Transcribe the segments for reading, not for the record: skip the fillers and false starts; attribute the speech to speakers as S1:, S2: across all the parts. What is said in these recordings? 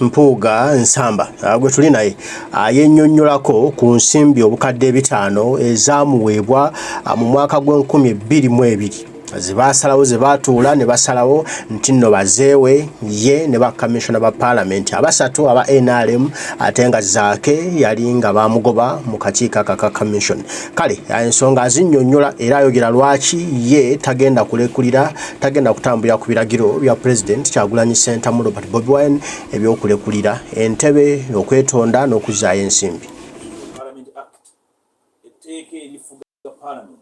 S1: Mpuuga Nsamba gwe tuli naye yennyonnyolako ku nsimbi obukadde 5 ezaamuweebwa mu mwaka gw'2022 zibasalawo zebatuula ne basalawo nti nno bazeewe ye ne bakamishona ba parliament abasatu aba NRM ate nga zaake yali nga bamugoba mu kakiiko ka commission. Kale ensonga azinnyonnyola era ayogera lwaki ye tagenda kulekulira tagenda kutambulira ku biragiro bya president Kyagulanyi Ssentamu Robert Bobi Wine ebyokulekulira entebe okwetonda n'okuzaayo ensimbi.
S2: Parliament Act etteeka erifuga Parliament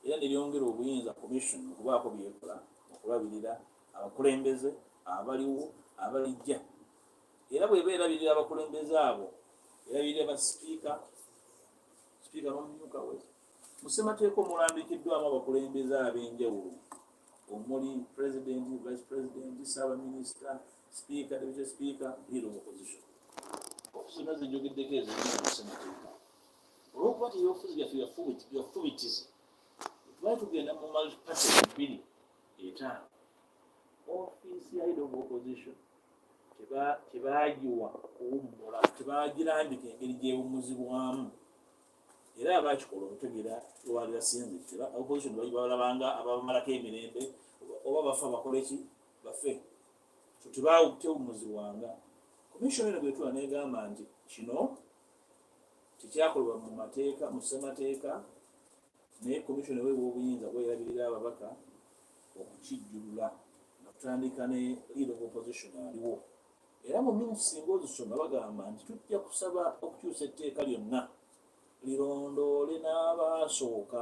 S2: era neryongera obuyinza commission okubaako byekola okulabirira abakulembeze abaliwo abalijja era bweba erabirira abakulembeze abo erabirira basipiika n'omumyuka we mu ssemateeka omulambikiddwamu abakulembeze ab'enjawulo omuli president, vice president, ssaabaminisita, speaker, deputy speaker, leader of opposition. Ofisi zonna zijjogeddeko ezirina mu ssemateeka olw'okuba tey'ofuzi yaffe yafubitizi twali tugenda mu multi-party bbiri etaano ofiisi ya leader of opposition tebaagiwa kuwummula tebaagirambika engeri gyewummuzibwamu era abakikola okutegera lwali basinzikira opposition balabanga abamalako emirembe oba bafa bakole ki bafe tewummuzibwanga commission eno bwetula negamba nti kino tekyakolebwa mu mateeka mu ssemateeka naye commission eweebwa obuyinza bwerabirira ababaka okukijjulula nakutandika ne leader of opposition aliwo era mu minsi singa ozisoma bagamba nti tujja kusaba okukyusa etteeka lyonna lirondoole n'abaasooka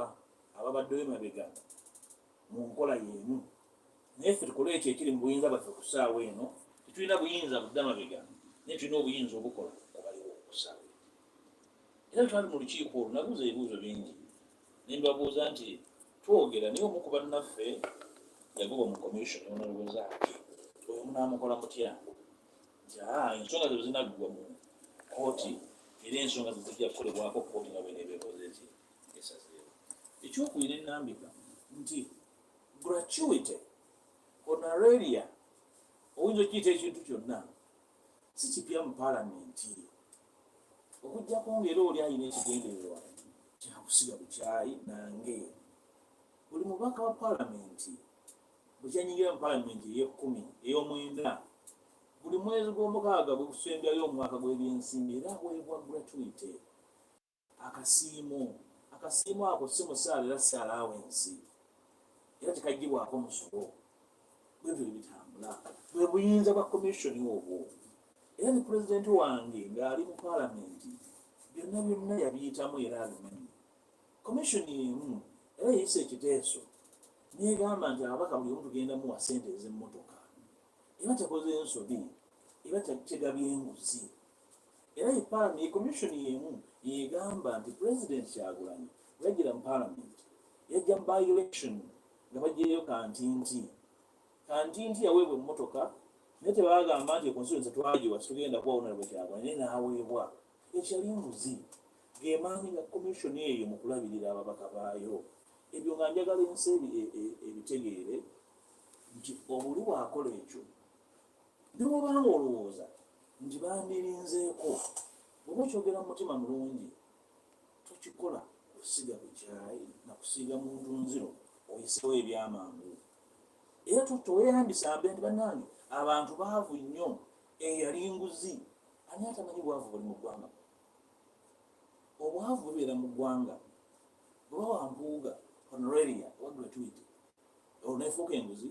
S2: ababaddewo emabega mu nkola y'emu naye ffe tukole ekyo ekiri mu buyinza bwaffe ku ssaawa eno tetulina buyinza budda mabega naye tulina obuyinza obukola obaliwo ku ssaawa era twali mu lukiiko olwo nabuuza ebibuuzo bingi ne mbabuuza nti twogera naye omu ku bannaffe yagoba mu commission Yewozezako oyo munaamukola mutya nti ensonga ze zinaggwa mu kooti era ensonga zizijja kukolebwako kooti nga bweneebeekoze eki esazeewo ekyokubiri ennambika nti gratuity honoraria oyinza okiyita ekintu kyonna si kipya mu paalamenti okujjako ngaera oli alina ekigendererwa kyakusiga bukyayi nange buli mubaka wa paalamenti bwekyanyingira mu paalamenti ey'ekumi ey'omwenda buli mwezi gw'omukaaga bwe kusembyayo omwaka gw'ebyensimbi era aweebwa gratuity akasiimu ako si musaala era si allowance era tekagibwako musolo bwebyo bitambula bwe buyinza bwa commission obwo era ne pulezidenti wange ng'ali mu paalamenti byonna yabiyitamu era abimanyi commission emu era yeyisa ekiteeso negamba nti ababaka buli omu tugenda muwa ssente ez'emmotoka era tekoze ensobi era tegabye enguzi era commission yemu yegamba nti president Kyagulanyi yajjira mu parliament yajja mu by-election nga bajjeyo kantinti yaweebwa emmotoka naye tebagamba nti constituency twagiwa tugenda kuwawona bwe Kyagulanyi naye n'aweebwa ekyali enguzi gemaanyi ga commission eyo mu kulabirira ababaka baayo ebyo nga njagala ensi ebitegeere nti obuli bwakola ekyo niwobanga olowooza nti bandirinzeeko bwoba okyogera mu mutima mulungi tokikola kusiga bukyayi nakusiiga muntu nziro oyisewo ebyamangu era toweeyambisambe nti bannange abantu baavu nnyo eyali nguzi ani atamanyi bwavu buli mu ggwanga obwavu bubeera mu ggwanga bweba wampuuga honoraria oba gratuity olwo nefuuka enguzi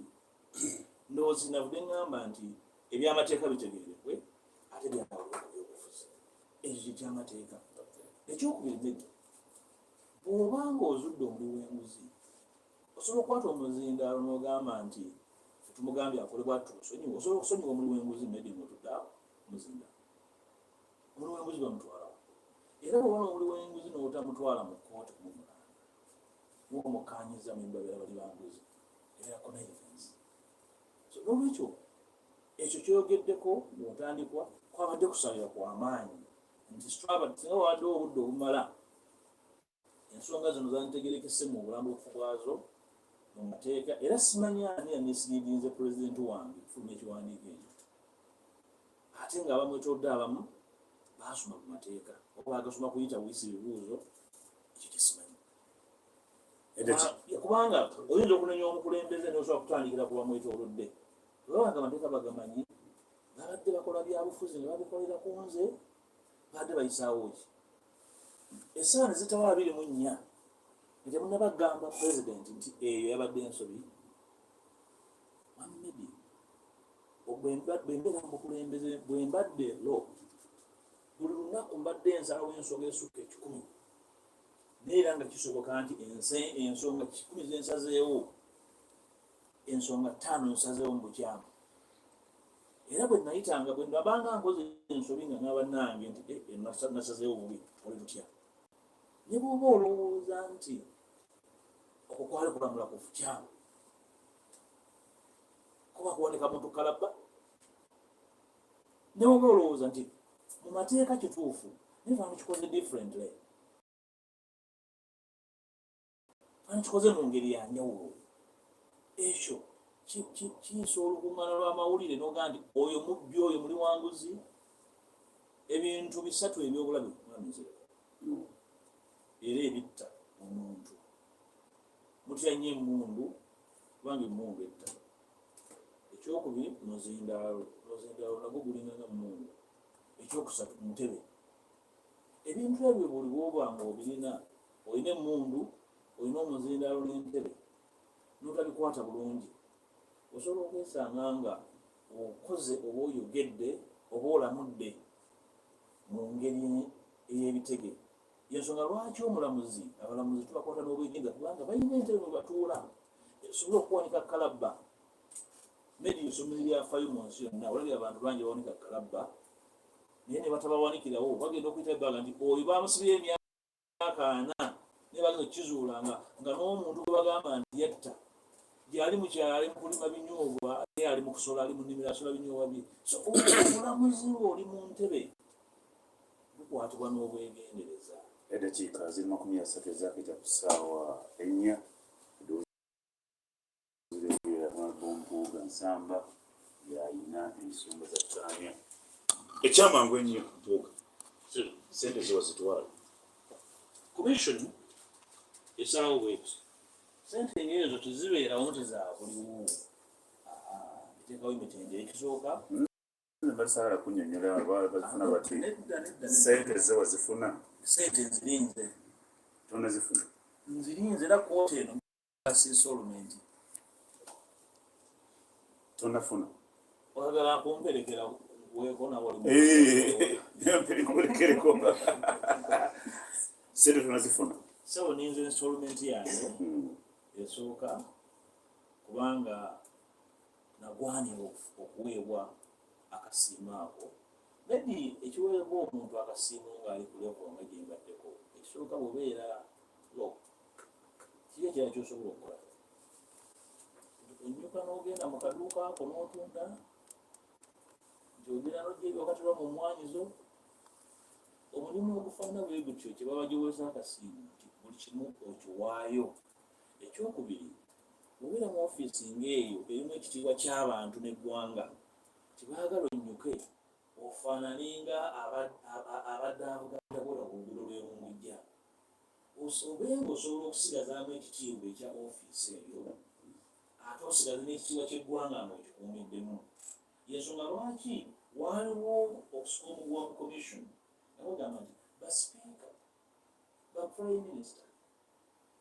S2: ndowooza navudde ngamba nti ebyamateeka bitegeerekwe ate byabyobufuzi ekyo kikyamateeka ekyokubiri nedi bw'obanga ozudde omuli w'enguzi osobola okukwata omuzindaalo n'ogamba nti tumugambye akole bwattu osobola okusonyiwa omuli w'enguzi nedi ng'otuddeawo muzindaalo omuli w'enguzi bamutwalawo era bw'obanga omuli w'enguzi n'otamutwala mu kooti kumumulanga ng'omukanyiza mu mbabeera bali banguzi era connivance so n'olwekyo ekyo kyogeddeko ng'otandikwa kwabadde kusalira kw'amaanyi nti singa waddewo obudde obumala ensonga zino zantegerekese mu bulambufu bwazo mu mateeka era simanya ani yanesiriirinze pulezidenti wange kufuluma ekiwandiiko ekyo ate nga bamwetodde abamu baasoma ku mateeka oba agasoma kuyita buyisi bibuuzo ekyo kyesimanyi kubanga oyinza okunenya omukulembeze nosobola kutandikira ku bamwetoolodde olabanga amateeka bagamanyi babadde bakola byabufuzi ne babikolera ku nze badde bayisaawo ki essaala zitawala 24 nti munnabagamba pulezidenti nti eyo yabadde ensobi mamedi bwembeera mukulembeze bwembadde lo buli lunaku mbadde ensalawo ensonga esukka 10 neera nga kisoboka nti ensonga 10 zensazeewo ensonga 5 nsazeewo mu bukyamu era bwe nayitanga bwe nabanga nkoze ensobi nga n'abannange nti nasazeewo bubi oli tutya ne bw'oba olowooza nti okwo kwali kulamula ku bukyamu kuba kuwoneka muntu kalabba ne bw'oba olowooza nti mu mateeka kituufu naye fana kikoze differently fana kikoze mu ngeri ya njawulo ekyo kiyisa olukuŋŋaana lw'amawulire n'ogaa nti oyo mubbi oyo muli wanguzi ebintu bisatu ebyobulabe mwamizira era ebitta omuntu mutya nnyo emmundu kubanga emmundu etta ekyokubiri muzindaalo nagwo gulinganga mmundu ekyokusatu mutebe ebintu ebyo buli bwobanga obirina olina emmundu olina omuzindaalo n'entebe n'otabikwata bulungi osobola okwesanga nga okoze oba oyogedde oba olamudde mu ngeri ey'ebitege yensonga lwaki omulamuzi abalamuzi tubakwata n'obwegenza kubanga balina entebe mwe batuula esobola okuwanika kalabba medi isomero lyafayo mu nsi yonna olabye abantu bangi bawanika kalabba naye ne batabawanikirawo bagenda okuyita ebbanga nti oyo bamusibira emyaka 4 ne bagenda okukizuula nga n'omuntu gwe bagamba nti yatta gyali mukyala ali mu kulima binyoobwa naye ali mu kusola ali mu nnimiro asola binyoobwa bye so omulamuzi oli mu ntebe gukwatibwa n'obwegendereza
S3: eddakiika ziri 30 ezakita ku ssaawa 4 Mbu Mpuuga Nsamba y'ayina ensonga za ttaanya ekyamangu ennyo Mpuuga sente zewazitwala
S2: commission esalawo bweti sente ezo tezibeerawo nti za buliwo eteekawo emitendera ekisooka
S3: basaala kunnyonnyola bazifuna bati sente zewazifuna
S2: sente nzirinze
S3: tonazifuna
S2: nzirinze era kooti eno insolvent
S3: tonafuna
S2: oyagala kumperekera weeko
S3: nawalimuperekereko sente tonazifuna
S2: so ninze insolvent yange esooka kubanga nagwanira okuweebwa akasiima ako maybe ekiweebwa omuntu akasiimu ng'ali ku level nga gye mbaddeko ekisooka bwebeera lo kiri ekirala kyosobola okukola onyuka n'ogenda mu kaduuka ako n'otunda nti ogenda n'ojja ebyokatulwa mu mmwanyizo omulimu ogufaana bwe gutyo kye baba giweesa akasiimu nti buli kimu okiwaayo ekyokubiri obeera mu ofiisi ng'eyo erimu ekitiibwa ky'abantu n'eggwanga kibaagala onnyuke ofaananinga abadde avuganda bola ku luguudo lw'emumujja obenga osobola okusigazaamu ekitiibwa ekya ofiisi eyo ate osigaze n'ekitiibwa ky'eggwanga ng'okikuumiddemu yensonga lwaki waaliwo okusika omuguwa ku commission nabagamba nti basipiika ba prime minister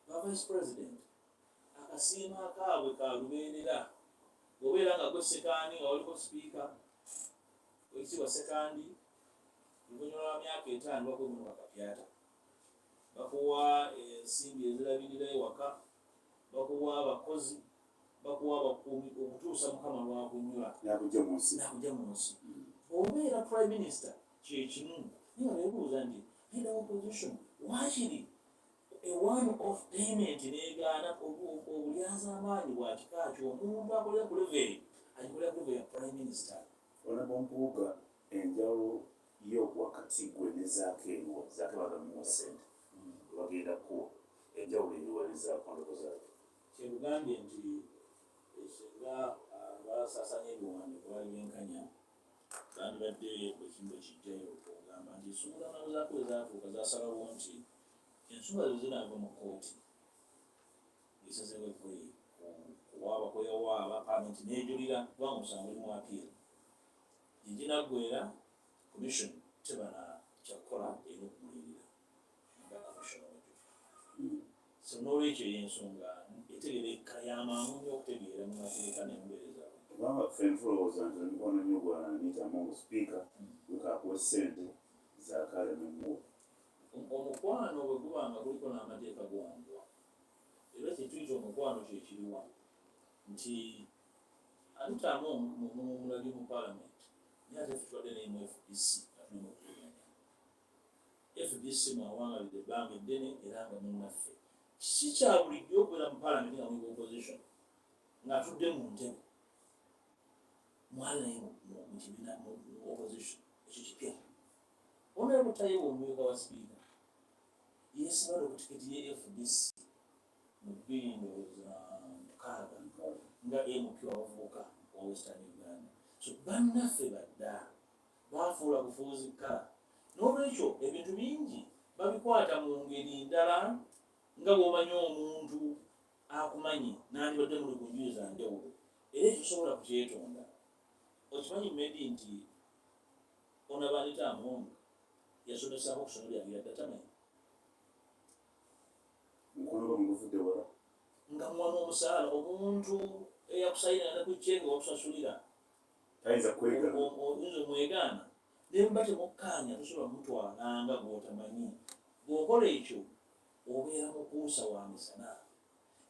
S2: ba vice president akasiima akaabwe ka lubeerera obeera nga gwe sekaani nga waliko sipiika oyitibwa sekaandi oluvannyuma lwa myaka 5 bakwemu bakapyata bakuwa ensimbi ezirabirira ewaka bakuwa abakozi bakuwa abakuumi okutuusa mukama lwakunyula
S3: nakujja mu nsi
S2: obeera prime minister kyekimu naye beebuuza nti leader opposition waakiri one of payment neegaana obulyazaamaanyi bwa kika kyo omuntu akolera ku leveri agikolera ku leveri ya prime minister
S3: ona Mpuuga enjawulo yo wakati gwe ne zaakeewo zaake bagamuwa sente bagenda kuwa enjawulo eriwalizaako ndoko zaake
S2: kyebugambye nti esinga basaasanya ebiwandiiko balyenkanya kandi badde ekintu ekijjayo okugamba nti ensonga nazo zaako ezaatuuka zasalawo nti ensonga zo zinaava mu kkooti esazeewo ekkoyi kuwaaba kweyawaaba paalamenti n'ejulira kubanga omusango oli mu apiira giginaggwera commission tebana kyakukola era okumulirira nga commission wajjo so n'olwekyo y'ensonga etegerekka y'amangu nnyo okutegeera mu mateeka n'embeereza
S3: kubanga ffe ntulowooza nti emikono nnyo gwananiitamu omusipiika gwekakuwa ssente zaakale nemuwa
S2: omukwano bwe guba nga guliko n'amateeka gwanguwa era kyetuyita omukwano kyekiriwa nti atutamu omulabi mu paalamenti naye ate tutwadde nemu FBC atunemukuliganya FBC mwawangalidde ebbanga eddene era nga munnaffe si kya bulijjo okubeera mu paalamenti nga muli opposition ng'atudde mu ntebe mwali naye mu kibiina mu opposition ekyo kipya onaye butayiwa omumyuka wa sipiika yeesibala ku tiketi ye FBC mu 2006 nga MP w'abavubuka wa Western Uganda so bannaffe badda baafuula bufuuzi kkala n'olwekyo ebintu bingi babikwata mu ngeri ndala nga bw'omanyi omuntu akumanyi nandibadde muli ku njuyi za njawulo era ekyo sobola kukyetonda okimanyi mmedi nti onabanita amonga yasomesako okusoma byagira datamanyi
S3: mukono bamugufudde wala
S2: nga mwana omusaala omuntu eyakusayira ne ku kyenga wakusasulira
S3: tayinza kwegana
S2: oyinza omwegaana nemba temukkaanya tosobola mutwalanga gw'otamanyi bw'okola ekyo obeera mukuusa wa misana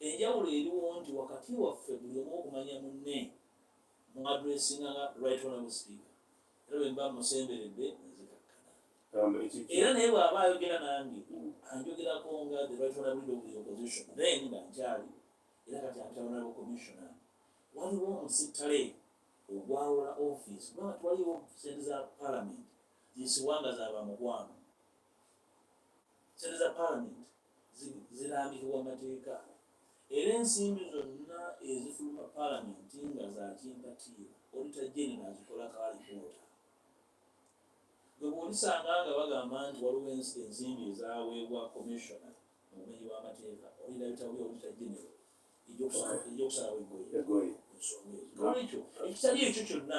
S2: enjawulo eriwo nti wakati waffe buli omu okumanya munne mu adressinga nga right honorable speaker era bwe mba musemberedde nzikakkana era naye bw'aba ayogera nange anjogerako nga the right honorable of the opposition then nga nkyali era kati ate honorable commissioner waliwo omusittale ogwawula office kubanga twaliwo sente za parliament zisiwanga zaba mukwano sente za parliament zirambikibwa amateeka era ensimbi zonna ezifuluma paalamenti nga zakimpatiira olita general azikola kalipoota bwe bwolisanga nga bagamba nti waliwo ensimbi ezaweebwa commissiona mu bumenyi bw'amateeka olirabitawo olita general ejokusalawo egoye olwekyo ekitali ekyo kyonna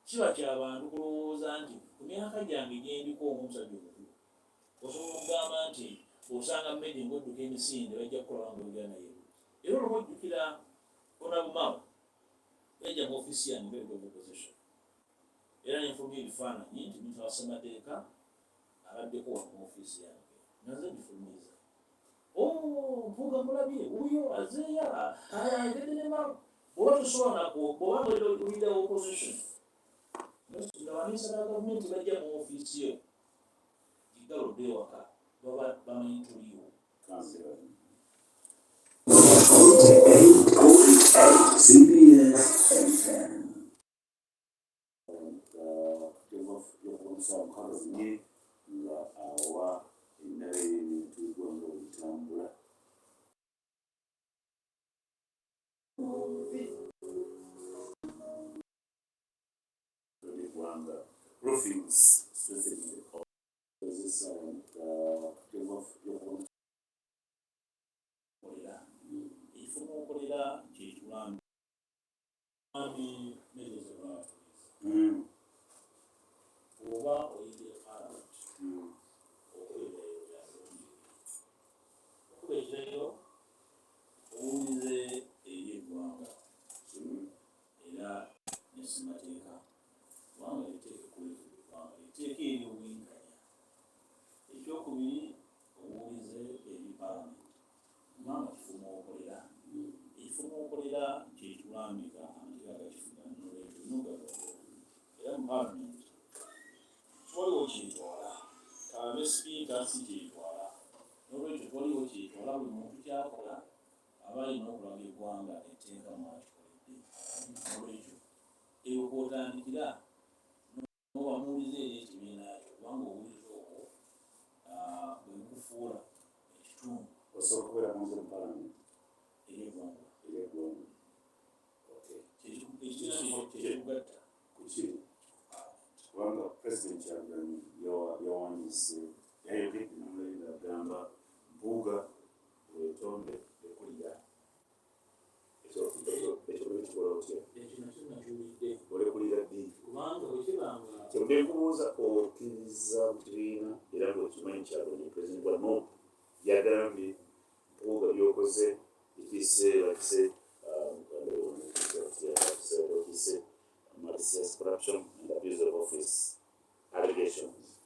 S2: kiba kyabantu kulowooza nti ku myaka gyange gyendiko omusajja omukulu osobola okugamba nti osanga mmedi ngaodduka emisinde bajja kukola wangaogera naye era olumu ojjukira onabumawo yajja mu ofisi yange ng'ebigwa opposition era nenfulumya ebifaananyi nti muntu wasemateeka abaddeko wa mu ofisi yange naze bifulumiza Mpuuga mulabye uyo azeeya ayagedde ne malu oba tosobola nakubanga olida opposition nga baminisita ba gavumenti bajja mu ofisi yo kigalodde ewaka baba bamanyi tuliwo
S3: CBS FM. Omukazi nga awa endala y'ebintu eggwanga obitambula eggwanga profits
S2: ifuna okolera kyekitulambi mezozonaat oba oyite parliament okwerayo byalungi okuba ekirayo owulize eri eggwanga era nesemateeka kubanga liteeka kuleeta eggwanga liteeka eri obwenkanya ekyokubiri owulize eri parliament kubanga kifuma okolera ifuma okolera kyetulambika amateeka gakifuna nolwekyo nogagao era mu parliament waliwo kyetwala kabe sipiika si kyetwala nolwekyo waliwo kyetwala buli muntu kyakola aba alina okulaga eggwanga etteeka mwakikoledde nolwekyo eyo kwotandikira nobamuwuliza eri ekibiina kyo kubanga owuliza okwo bwekufuula ekitundu
S3: osobola okubeera munze mu paalamenti
S2: eri eggwanga
S3: ery'eggwanga
S2: ekibiina kyekugatta
S3: kuki kubanga President Kyagulanyi yawandiise yayogedde n'omulayira agamba Mpuuga weetonde ekulira ekikola otya olekulira ddi kyemudde nkubuuza okkiriza bukibiina era ng'okimanyi Kyagulanyi President wa Nup yagambye Mpuuga byokoze ekiseera kise malicious corruption and abuse of office allegations.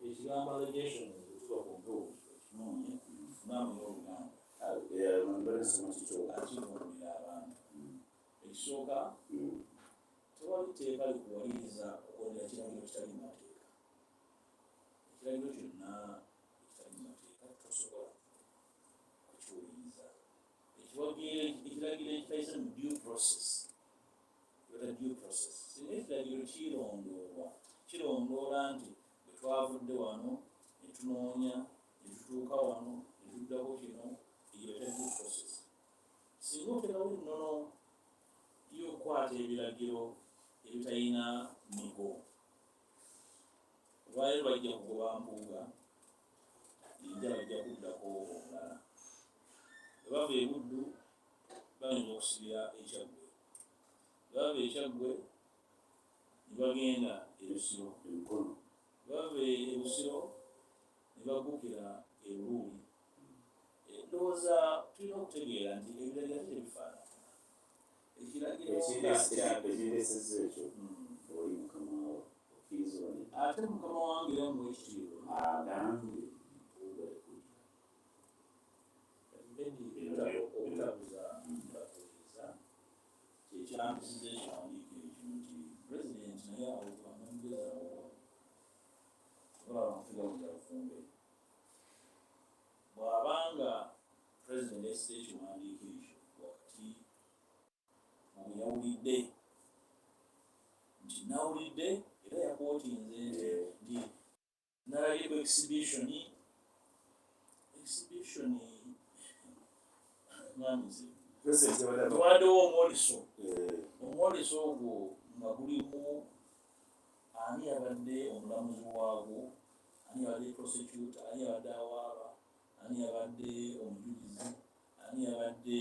S2: Ekigambo allegations tuba ku mpuuga ekinoonya naamu y'Oluganda akivumira abantu. Ekisooka tewali tteeka likuwaliriza okukolera ekiragiro kitali mu mateeka. Ekiragiro kyonna ekitali mu mateeka tosobola kukiwuliriza. Ekiragiro ekitayise mu due process singa ekiragiro kirondoola nti bwe twavudde wano ne tunoonya ne tutuuka wano ne tuddako kino eyo due process. Singa otekawo ennono y'okukwata ebiragiro ebitalina migo, olwaleero bajja kugoba Mpuuga, ejja bajja kuddako omulala. Bwe bava e Buddu bayinza okusibira eKyaggwe, bwe bava eKyaggwe ne bagenda e Busiro, bwe bava e Busiro ne baggukira e Buluuli. Ndowooza tulina okutegeera nti ebiragiro tebifaanana.
S3: Ekireesezza ekyo oli mukama wo okkiriza
S2: ate mukama wange era muwa ekitiibwa
S3: agambye
S2: Mpuuga ekulira obutabuza mbatuuliza kyekyambisiza ekiwandiiko ekyo nti pulezidenti naye awukamugezaawo olwabamufigabuza bufumbe. Bw'abanga pulezidenti yasize ekiwandiiko ekyo wakati yawulidde nti nawulidde era yakootinze nti nalabye ku exhibition mwamize twaddewo omwoleso ogwo nga gulimu ani yabadde omulamuzi waagwo, ani yabadde prosecutor, ani yabadde awaaba, ani yabadde omujulizi, ani yabadde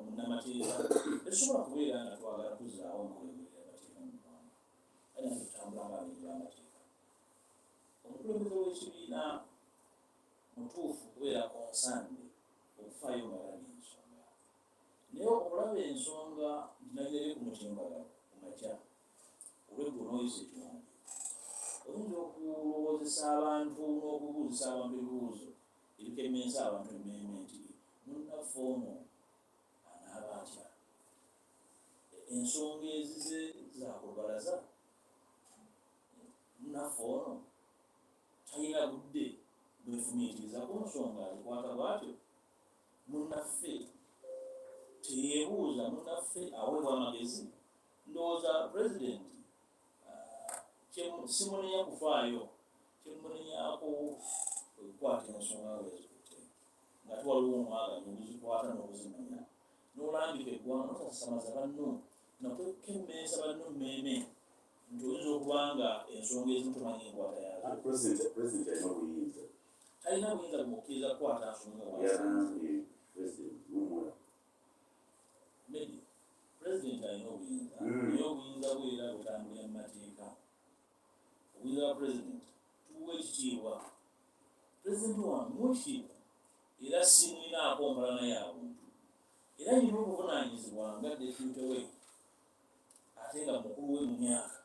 S2: munnamateeka. Tetusobola kubeera nga twagala kuzaawo nkulemberera amateeka mu Rwanda, era nga tutambula ng'abenyi b'amateeka. Omukulembeze w'ekibiina mutuufu kubeera konsande okufaayo nga alabye ensonga, naye okulaba ensonga nagere ku mutimbagano ku makya olweggo n'oyisa ekiwandiiko, oyinza okulowoozesa abantu n'okubuuzisa abantu ebibuuzo ebikemensa abantu emmeeme nti munnaffe ono anaaba atya, ensonga ezize zakubalaza, munnaffe ono talina budde bwefumiitiriza ku nsonga azikwata bwatyo, munnaffe teyeebuuza, munnaffe aweebwa amagezi. Ndowooza pulezidenti simunenya kufaayo, kyemunenyako okukwata ensonga wezikutte nga tuwaliwo omwaganyi oguzikwata n'okuzimanya n'olambika eggwanga n'otasamaza banno nakwekemeesa banno mmeeme nti oyinza okuba nga ensonga ezimu tomanyi enkwata yaazo.
S3: President alina obuyinza,
S2: talina buyinza bumukkiriza kukwata nsonga
S3: yagambye President mumula
S2: medi pulezidenti alina obuyinza naye obuyinza bwe era butambulira mu mateeka. Obuyinza bwa pulezidenti tubuwa ekitiibwa, pulezidenti wange muwa ekitiibwa era simulinaako omulana yabuntu, era nyina obuvunaanyizibwa nga deputy we ate nga mukulu we mu myaka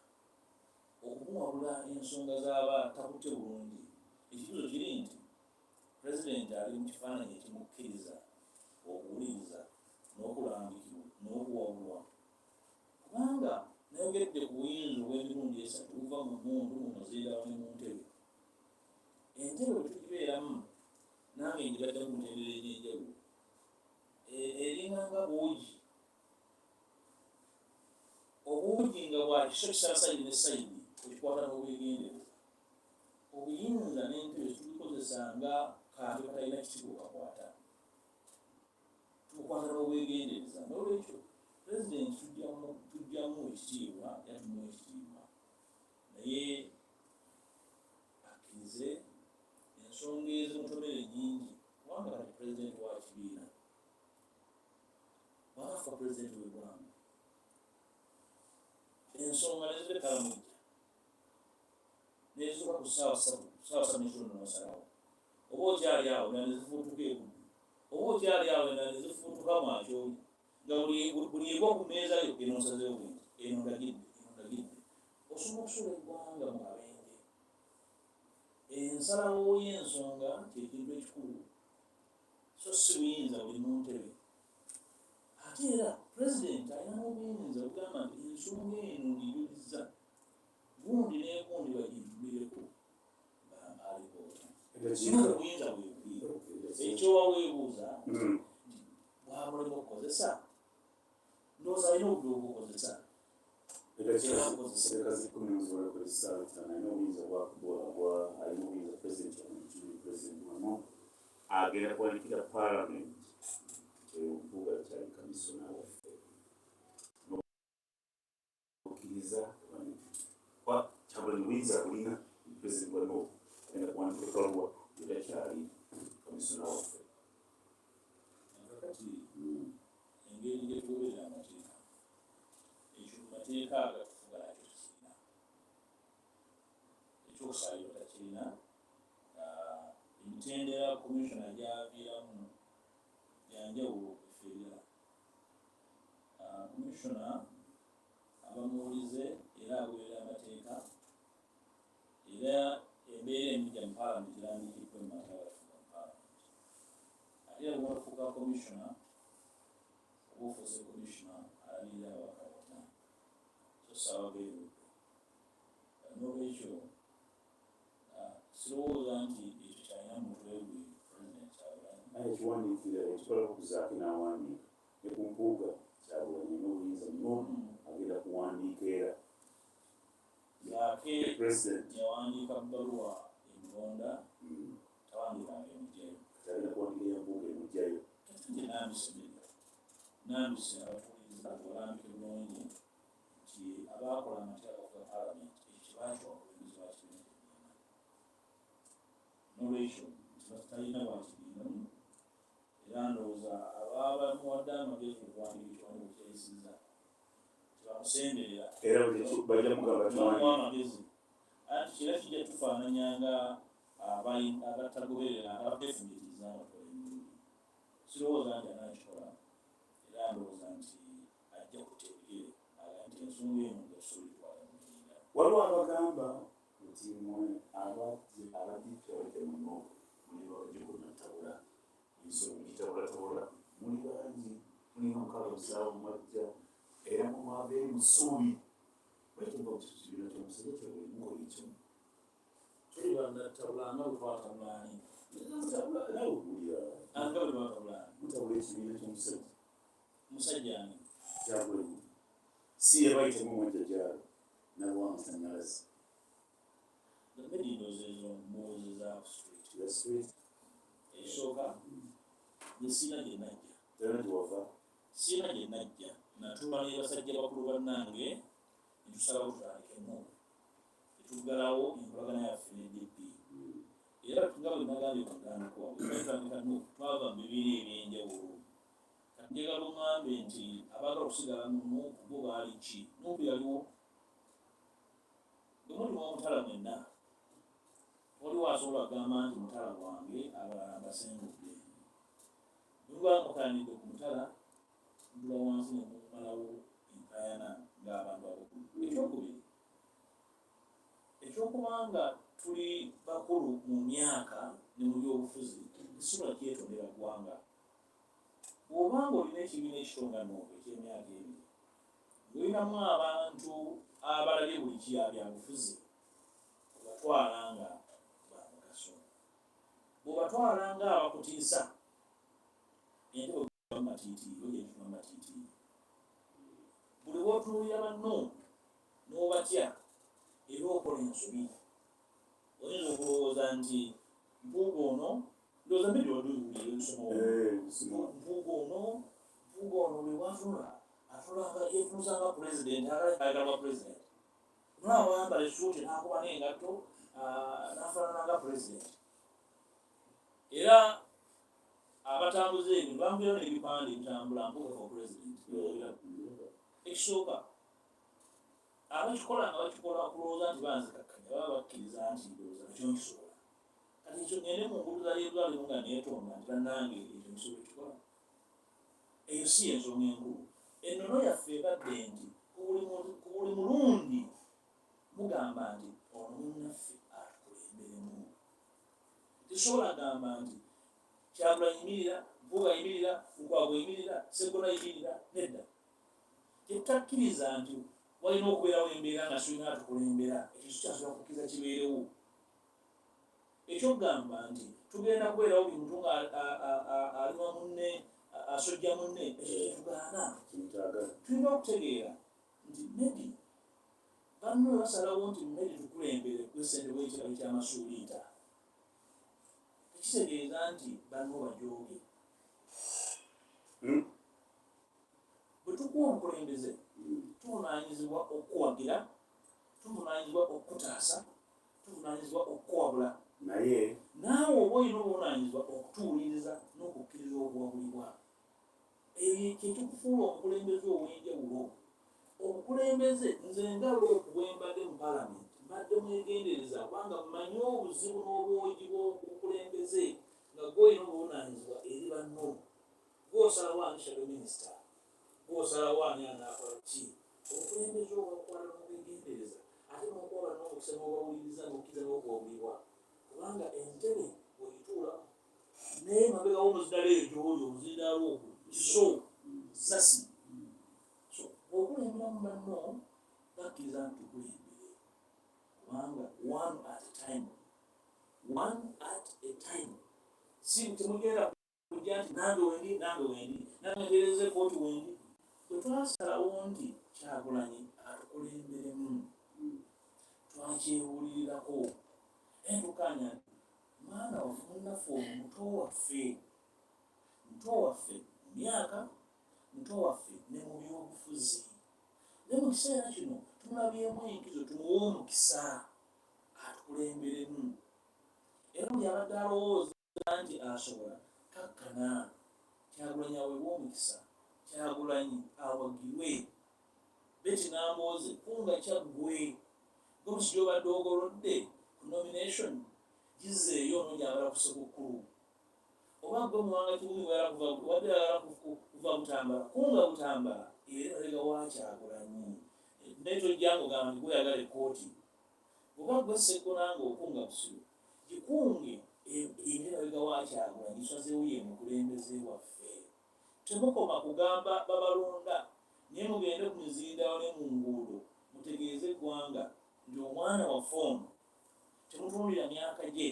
S2: okumuwabula ensonga z'aba takutte bulungi. Ekibuzo kiri nti pulezidenti ali mu kifaananyi ekimukkiriza okuwuliriza n'okulambikibwa n'okuwabulwa, kubanga nayogedde ku buyinza obw'emirundi esatu buva mu mmundu mu muziira ne mu ntebe. Entebe bwe tugibeeramu nange njigadde mu ntebera enyenjawulo eringanga buugi, obuugi nga bwakiso kisaasaidi ne sayidi okikwata n'obwegendereza. Obuyinza n'entebe tubikozesa nga kantu katalina kitiibwa kakwata, tubukwata n'obwegendereza. N'olwekyo president tujjamu ekitiibwa yatumu ekitiibwa naye akkirize ensonga ezimutomere nyingi kubanga kati president wa kibiina bw'afa president w'eggwanga ensonga neziteekalamujja nezizuka ku ssaawa ssatu n'ekitundu n'osalawo oba okyali awo endala nezifuutuka eguddu oba okyali awo endala nezifuutuka mwakyoli nga buli eba ku mmeeza yo eno nsazeewo bwinti eno ndagidde osobola okusula eggwanga mu kabenje. Ensalawo y'ensonga ky'ekintu ekikulu so si buyinza buli mu ntebe ate era pulezidenti alina n'obuyinza okugamba nti ensonga eno ngiyuliza gundi n'egundi bagijulireko alipoota sina obuyinza bwebuli ekyowa weebuuza bwamulema okukozesa ndowooza alina obudde obukozesa
S3: agenda kuwanikira parliament Mpuuga kyali kamisona waffe n'okkiriza kyabula nibuyinza bulina president wa Nup agenda kuwanikira ebbaluwa etakyali kamisona waffe.
S2: Kakati engeri gyetugoberera amateeka ekyo mu mateeka agatufuga nakyo tekirina ekyokusaaliro takirina emitendera komishona gyaviiramu gyanjawulo okufeerera komishona abamuwulize era agoberera amateeka era embeera emijja mu paalamenti erandikiddwa mu mateeka agafuga mu paalamenti ate era bw'ofuuka komishona oba ofuuse komishona alabirira ababaka bonna so saabageerudde n'olwekyo sirowooza nti ekyo kyalina mutwe gwe president Kyagulanyi
S3: ekiwandiikira ekikola okuzaako n'awandiika ne ku Mpuuga Kyagulanyi n'obuyinza nnyo agenda kuwandiika era
S2: yaake
S3: president
S2: yawandiika bbaluwa emugonda tawandiikanga emugjayo
S3: agenda kuwandiika ya Mpuuga emugjayo
S2: nje nambise abatuuliza balambike bulungi nti abaakola amateeka gafuga paalamenti ekyo bakiwa obulemezi bwa kibiina n'olwekyo talina bwakibiinamu era ndowooza ababamuwadde amagezi okuwandiika ekiwandiiko kyeyisiza tebamusemberera
S3: era bajja mugamba
S2: bamuwa amagezi anti kira kijja tufaananyanga abatagoberera abadefunditiza abakola emirimu sirowooza nti anakikola era ndowooza nti ajja kuteegere aga nti ensonga eno gasobolitwala mulinda
S3: waliwo abagamba nti mwe abadikitawete muno muli babagikunnatabula mugitabulatabula muli bangi mulina omukala obusaawo mwajja era mumwava emusuubi baituka kukibiina kyomusajja kyomukola ekyo
S2: tuli banatabulanga bwe twatabulani
S3: nawe ogulira
S2: anga bwe twatabulani
S3: mutabula ekibiina kyomusajja
S2: musajja ani
S3: Kyagulanyi si yabayitemu mwajjajaalo nalwamasanyalazi
S2: medindozezo Yewozezako street esooka nesiina gye najja
S3: tenatuwava
S2: siina gye najja natuma ne basajja bakulu bannange netusalawo tutandikemu netuggalawo enkolagana yaffe ne DP era nga bwe nagambye kugandikwa bwetutandika Nup twava mu bibiina ebyenjawulo kati njagala oŋŋambe nti abaagala okusigala mu Nup bo baali ki Nup yaliwo bwe muli mw'omutala mwenna waliwo asobola okugamba nti mutala gwange abalala mbasengudde bwe mukaanidde ku mutala ndula wansi ne mumalawo enkayana ng'abantu abakulu ekyokubanga tuli bakulu mu myaka ne mu byobufuzi kisobola kyetondera ggwanga bw'obanga olina ekibiina ekitonga Nup eky'emyaka ebiri ng'olinamu abantu abalabye buli byabufuzi obatwala nga bamugaso bw'obatwala nga abakutiisa ente mumatiitiiro gyetuma matiitiiro buli bw'otunuulira banno n'obatya era okola ensobi oyinza okulowooza nti Mpuuga ono ndowooza mbiri waduulira olusomo Mpuuga ono lwe watunula atulanga yetumusanga president ayagala president nawambala essuuti nakuba n'engatto nafaanananga president era abatambuze ebyo bambira n'ebipande ebitambula mbuga for president ekisooka abakikola nga bakikola kulowooza nti banzikakkanya baba bakkiriza nti ndowooza nakyo nkisobola kati ekyo ngende mu ngulu za yeruzalemu nga neetonda nti bannange ekyo nkisobola ekikola eyo si ensonga enkulu ennono yaffe ebadde nti ku buli mulundi mugamba nti ono munnaffe atukulemberemu tesobola gamba nti Kyagulanyi yimirira Mpuuga yimirira Lukwago yimirira Sseggona yimirira nedda tetutakkiriza nti walina okubeerawo embeera nga tulina atukulembera ekyo kikyasobola kukkiriza kibeerewo ekyokugamba nti tugenda kubeerawo buli muntu nga alima munne asojja munne ekyo kyetugaana tulina okutegeera nti maybe banno basalawo nti maybe tukulembere kwesente bwekirabe kyamasuuliita ekitegeeza nti banno bajooge bwe tukuwa omukulembeze tuvunaanyizibwa okuwagira tuvunaanyizibwa okukutaasa tuvunaanyizibwa okuwabula
S3: naye
S2: naawe oba olina obuvunaanyizibwa okutuuliriza n'okukkiriza obuwabulibwa ebyo kyekikufuula omukulembeze ow'enjawulo obukulembeze nze nga lwoku bwembadde mu palamenti mbadde mwegendereza kubanga mmanyi obuzibu n'obwogi bw'obukulembeze nga gwolina obuvunaanyizibwa eri banno gw'osalawo ani shadow minisita gw'osalawo ani anaakola ki obukulembeze obwakwala n'obwegendereza ate n'okuba n'omukisa n'obawuliriza n'okkiriza n'okuwabulibwa kubanga entebe bw'oyituula naye mabegawo omuzidala eyo gy'oli omuzidala ogwo kiso sasi okulemberamu banno bakkiriza nti tukulembere kubanga one at a time si temugenda kujja nti nange wendi nange ntereze kooti wendi bwe twasalawo nti Kyagulanyi atukulemberemu twakyewulirirako entukanya mwana waffe munnaffe ono muto waffe mu myaka muto waffe ne mu byobufuzi ne mu kiseera kino tumulabyemu enkizo tumuwe omukisa atukulemberemu era buli abadde alowooza nti asobola kakkana Kyagulanyi aweebwa omukisa Kyagulanyi awagirwe beti nambooze kunga kyaggwe gomusi gy'obadde ogolodde ku nomination gizeeyo n'ogyagala ku Ssekukkulu oba gwe muwanga kibumi wadde ayagala kuva Butambala kunga Butambala era emabega wa Kyagulanyi naye tojjangu gamba nti gweyagala ekkooti oba gwe Sseggona ng'okunga Busiro gikunge emabega wa Kyagulanyi gisazeewo ye mukulembeze waffe temukoma kugamba babalonda naye mugende ku mizindaalo ne mu nguudo mutegeeze eggwanga nti omwana waffe ono temutunuulira myaka gye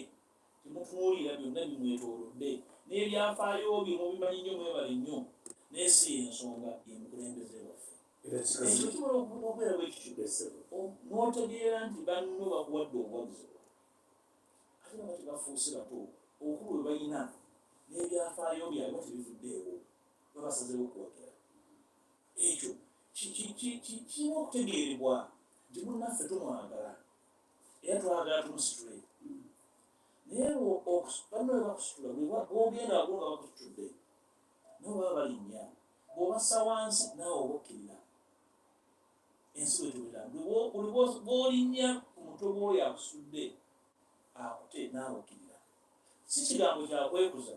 S2: temutunuulira byonna bimwetoolodde n'ebyafaayo bye mubimanyi nnyo mwebale nnyo naye si ensonga yemukulembeze waffe ekyo kibola okubeera bwekityo n'otegeera nti banno bakuwadde obuwagizi ate nga tebafuuse bato okulu bwe balina n'ebyafaayo byabwe tebivuddeewo babasazeewo okuwagira ekyo kirina okutegeerebwa nti munnaffe tumwagala era twagala tumusitule naye banno bwe bakusitula bwogenda waggulu nga bakusitudde nabo baba balinnya bw'obassa wansi naawe obakkirira ensi bwetubira buli bw'olinnya ku mutwe gw'oyo akusitudde akute naawe okkirira si kigambo kyakwekuza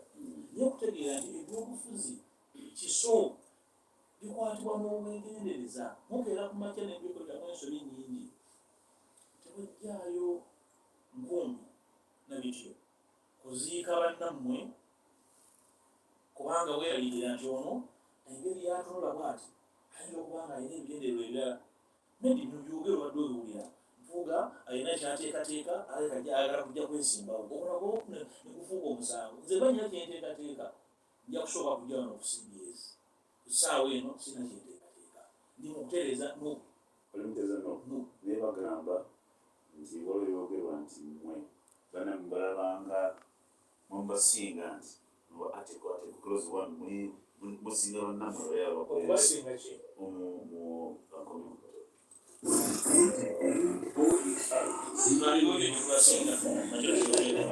S2: naye okutegeera nti ebyobufuzi kiso bikwatibwa n'obwegendereza mukeera ku makya n'ebyokoleramu ensobi nnyingi tebajjaayo nkumbi na bityo kuziika bannammwe kubanga weeraliikira nti ono engeri yatunula bw'ati ayinza okuba nga alina ebigendererwa ebirala maybe byogere obadde obiwulira Mpuuga alina kyateekateeka ayagala kujja kwesimbawo okulabo ne kufuuka omusango nze banyina kyenteekateeka nja kusooka kujja wano okusimbyezi ku ssaawa eno sina kyenteekateeka ndi mu kutereeza Nup
S3: naye bagamba nti waliwo ebyogerwa nti mmwe balabanga mubasinga nti article clause 1 muli musinga bannamwe yabo
S2: okubasinga ki
S3: mu community.
S2: Naliwo ebintu basinga nakyo kibasinga.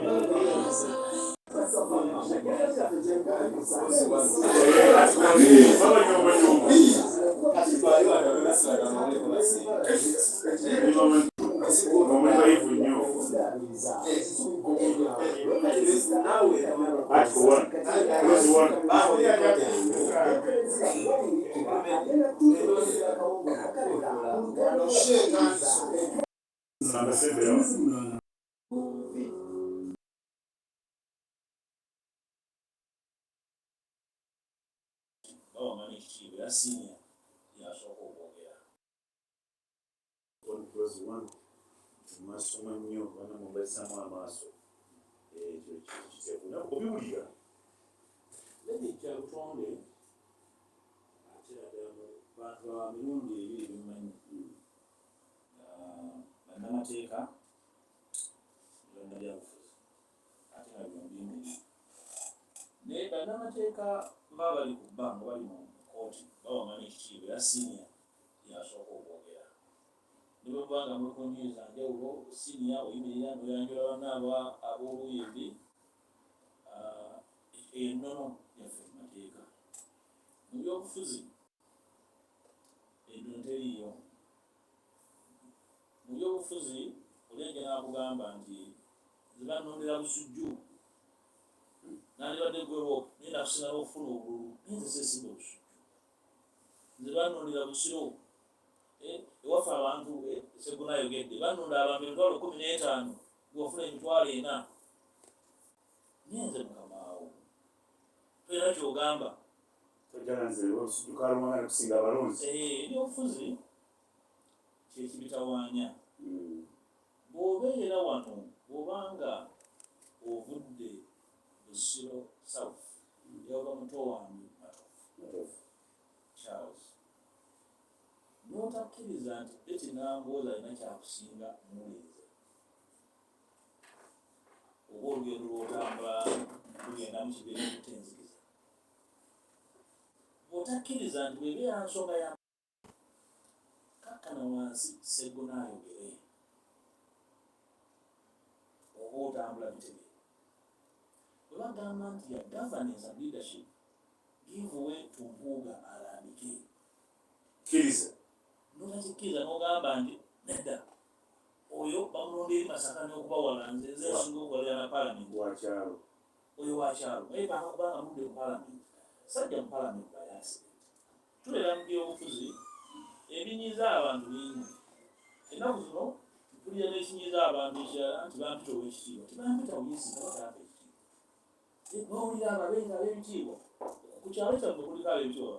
S2: Yazilya yasooka okwogera.
S3: Masoma nnyo bana mubaisaamu amaaso ekyo kiteekuna obiwulira
S2: Ledi kya butonde ate ddala mu bantu ba mirundi ebiri bimanyi bannamateeka byonna byabufuzi ate nga byombi naye bannamateeka baba bali ku bba nga bali mu kooti bawaŋŋana ekitiibwa Yazilya yasooka okwogera. Ne bwe muba nga muli ku njuyi za njawulo siniya oyimirira n'oyanjula bannaaba ab'oluuyi ebi ennono yaffe mu mateeka. Mu byobufuzi ennono teriiyo. Mu byobufuzi olenje n'akugamba nti ziba nnondera busujju nandibadde gwewo naye nakusinga okufuna obululu naye nze seesimba obusujju. Nze bannondera busiro ewaffe abantu Sseggona ayogedde bannonda abantu 15,000 gw'ofuna 4,000 naye nze mukamaawo tolina kyogamba
S3: kusinga abalonzi
S2: ebyobufuzi kyekibitawaanya. Bw'obeera wano bw'obanga ovudde Busiro South yava muto wange Matofu Charles n'otakkiriza nti Betty Nambooza alina kyakusinga muwulirize oba olugendo lw'otambula lugenda mu kibiina kutenzikiza bw'otakkiriza nti bw'ebeera nsonga ya kakkana wansi Sseggona ayogere oba otambula bitebe bwe bagamba nti ya governance and leadership give way to Mpuuga alambike
S3: kkiriza
S2: notakikkiriza n'ogamba nti nedda oyo bamulonda eri Masaka n'okubawala nze nsinga okukolera na palamenti
S3: wakyalo
S2: oyo wakyalo naye bakubanga mudde mu palamenti sajja mu palamenti by accident. Tulera mu byobufuzi ebinyiza abantu bingi ennaku zino tulira n'ekinyiza abantu ekirala nti bampita ow'ekitiibwa tibampita buyisi nabatampa ekitiibwa bawulira ababeera ab'ebitiibwa ku kyalo kyaffe kuliko ab'ebitiibwa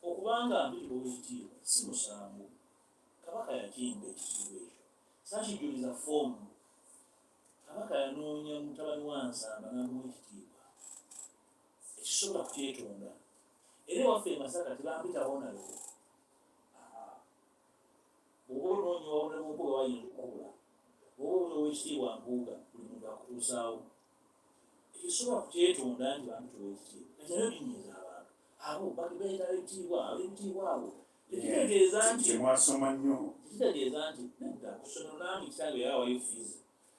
S2: okubanga mpitibwa ow'ekitiibwa si musango. Kabaka yakimba ekitiibwa ekyo sakijuliza foomu. Kabaka yanoonya mutabani wa Nsamba n'amuwa ekitiibwa ekisobola kukyetonda era ewaffe e Masaka tibampitawo nayo. Bw'oba onoonya wawona mu Mpuuga wayinza okukubula bw'oba oli ow'ekitiibwa Mpuuga buli muntu akutuusaawo ekisobola kukyetonda nti bampita ow'ekitiibwa ekyo binyiiza abantu abo babeetala ebitiibwa ab'ebitiibwa abo tekitegeeza nti
S3: temwasoma nnyo
S2: tekitegeeza nti nedda ku ssomero nambi kitange yawayo fiizi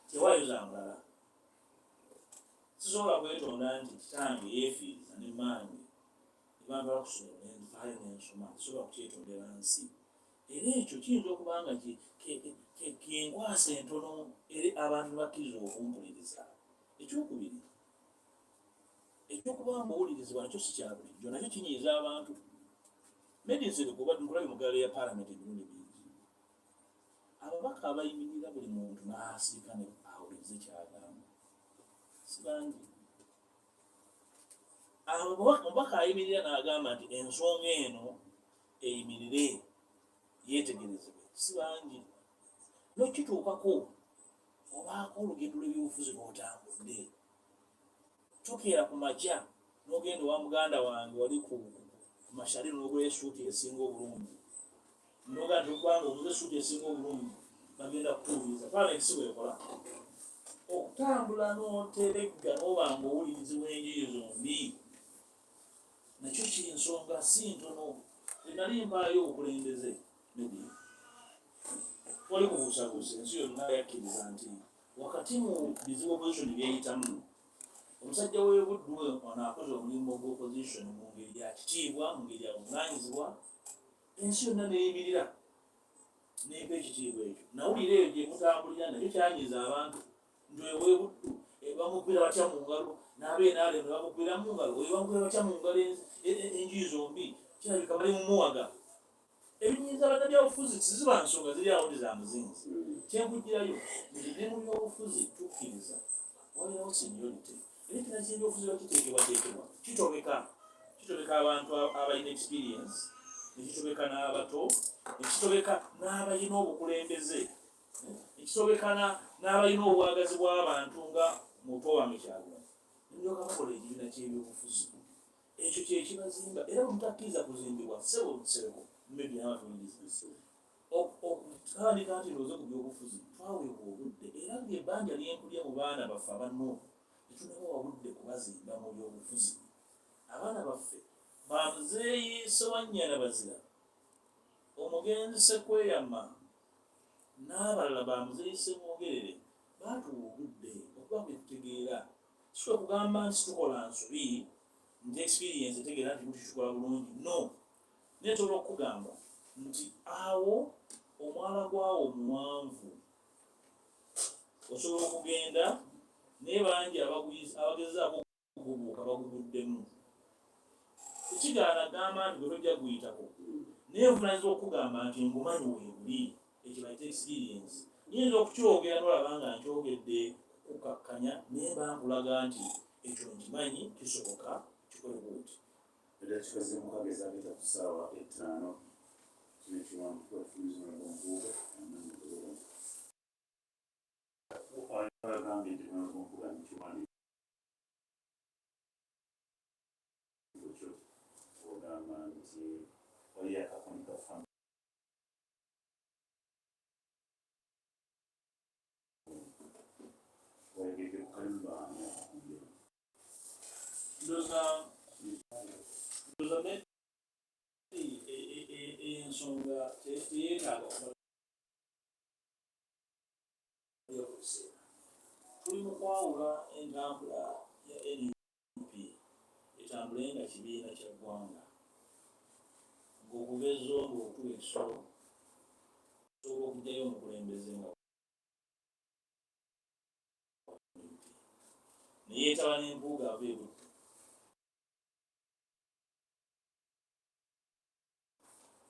S2: tewaayo za mulala. Sisobola kwetonda nti kitange yeefiiriza ne maanyi nebambala ku ssomero nenfaayo nensoma tisobola kukyetondera nsi. Era ekyo kiyinza okuba nga kenkwasa entono eri abantu bakkiriza okumpuliriza. Ekyokubiri ekyokuba mbuwulirizibwa nakyo si kya bulijjo nakyo kinyiiza abantu. Medicine kuba nkulabye mu ggaali ya palamenti emirundi mingi ababaka abayimirira buli muntu n'asirika ne awulirize kyagamba sibangi. Omubaka ayimirira n'agamba nti ensonga eno eyimirire yeetegerezebwe si bangi. N'okituukako obaako olugendo lw'ebyobufuzi lw'otambudde tokeera ku makya n'ogenda wa muganda wange wali ku mashali n'ogula essuuti esinga obulungi nogaa nti okubanga oguze essuuti esinga obulungi bagenda kutuubiriza palamenti si bwekola okutambula n'oteregga n'oba nga owulirizibwa enjuyi zombi nakyo kinsonga si ntono enali mpaayo obukulembeze nedi wali kubuusabuusa ensi yonna yakkiriza nti wakati mu bizibu opposition byeyitamu omusajja w'ebuddu onaakoze omulimu gw'opposition mu ngeri ya kitiibwa mu ngeri ya buvunaanyizibwa ensi yonna neeyimirira nempa ekitiibwa ekyo nawulira eyo gye mutambulira nakyo kyanyiza abantu nti ow'ebuddu bamugwira batya mu ngalo n'abeenaale ne bamugwira mu ngalo oyo bamugwira batya mu ngalo enjuyi zombi kirabika bali mu muwaga ebinyiiza bannabyabufuzi tiziba nsonga ziri awo ndi za muzinzi kyenkugirayo nti ne mu byobufuzi tukkiriza walirawo seniority era kina kyebyobufuzi bakiteekebwateekebwa kitobeka abantu abalina experience nekitobeka n'abato nekitobeka n'abalina obukulembeze nekitobeka n'abalina obwagazi bw'abantu nga muto wange Kyagulanyi ndyoka bakola ekibiina ky'ebyobufuzi ekyo kyekibazimba era bwemutakkiriza kuzimbibwa ssebo musereko maybe n'abatuuliriza okutandika nti ndowooza ku byobufuzi twaweebwa obudde era ng'ebbanja lyenkulya mu baana baffe abannuufu tetunabawa budde kubazimba mu byobufuzi abaana baffe bamuzeeyi Ssewanyana Bazira omugenzi Sekweyama n'abalala bamuzeeyi Ssemwogerere baatuwa obudde okuba bwe tutegeera si kugamba nti tukola nsobi nti experience etegeera nti mutukikola bulungi no naye nsobola okukugamba nti awo omwala gwawo muwanvu osobola okugenda naye bangi abagezaako okugubuuka bagubuddemu tekigaana gamba nti gwe tojja guyitako naye nvunaanyizibwa okukugamba nti ngumanyi weebuli ekyo bayita experience nyinza okukyogera nolaba nga nkyogedde kukakkanya naye bankulaga nti ekyo nkimanyi kisoboka kikole bwoti
S3: era kikaze mukageza ageta ku ssaawa 5 kino kiwanvu twafuliza Mpuuga agambye nti Mpuuga nikiwandiiko kyo ogamba nti waliyo akakoni kafamu wayegedde ku kalimbaani
S2: ndoza ensonga teyeetaaga tuli mu kwawula entambula ya NUP etambule nga kibiina kya ggwanga ng'okugezo ng'okuba ekisolo osobola okujjayo omukulembeze nga neyeetaba n'Empuuga ava ebuddu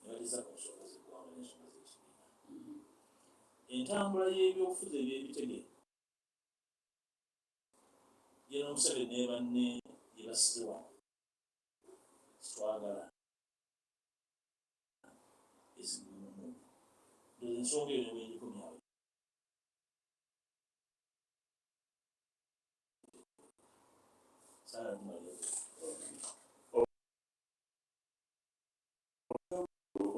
S2: nebatiza ku nsonga z'eggwanga n'ensonga z'ekibiina entambula y'ebyobufuzi eby'ebitege General Museveni ne banne gye basize wano sitwagala ezimumu ndoza ensonga eyo nebwenjikomyawo Sara Jumalia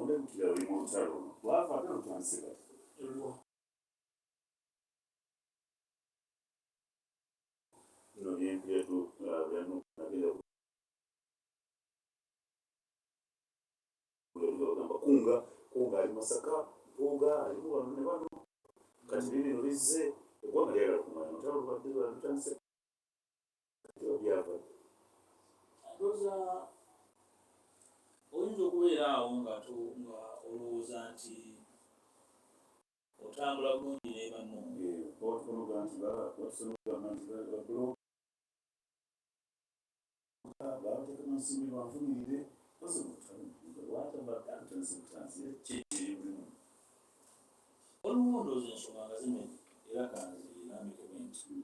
S3: onde mukira oli mu lutalo lwava ate lutandise bino byempyetu byanagenda ogamba kunga ali Masaka Mpuuga alimu wano ne bano kati bibino bizze eggwanga lyagala kumanya olutalo lubadde lutandise byava
S2: ndoza oyinza okubeera awo nga olowooza nti otambula bulungi ne banno
S3: batunoga nti babateekemu ensimbi banvumirire
S2: waliwo ndowooza ensonga nga zimene era kanzirambikemu nti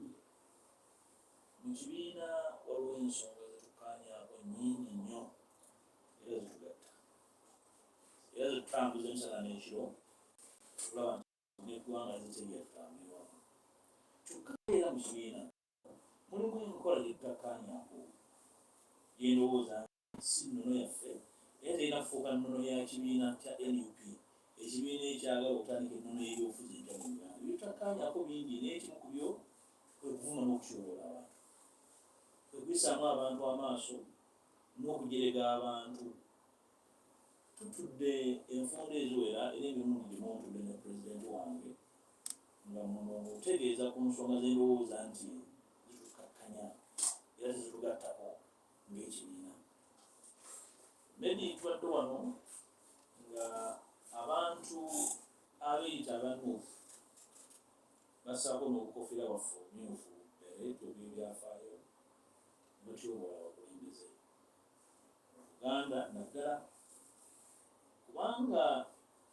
S2: mu kibiina waliwo ensonga zetukkaanyaako nnyingi nnyo era zitugatta era zetutambuza emisana n'ekiro tulaba nti n'eggwanga ziterya tutambulirwamu kyokka era mu kibiina mulimu enkola gyetutakkaanyaako gyendowooza si nnono yaffe era terina kufuuka nnono ya kibiina kya NUP ekibiina ekyagala okutandika ennono y'ebyobufuzi empya mu Uganda byetutakkaanyaako bingi naye kimu ku byo kwe kuvuma n'okukyolola abantu kwe kuyisaamu abantu amaaso n'okujerega abantu tutudde enfunda eziwera era ebirungi gyemwontudde ne pulezidenti wange nga mutegeeza ku nsonga z'endowooza nti zitukakkanya era tezitugattako ng'ekibiina. Maybe tubadde wano nga abantu abeeyita abanufu bassaako n'obukofiira bwaffe obumyufu ebyo by'ebyafaayo batyobola abakulembeze Uganda naddala kubanga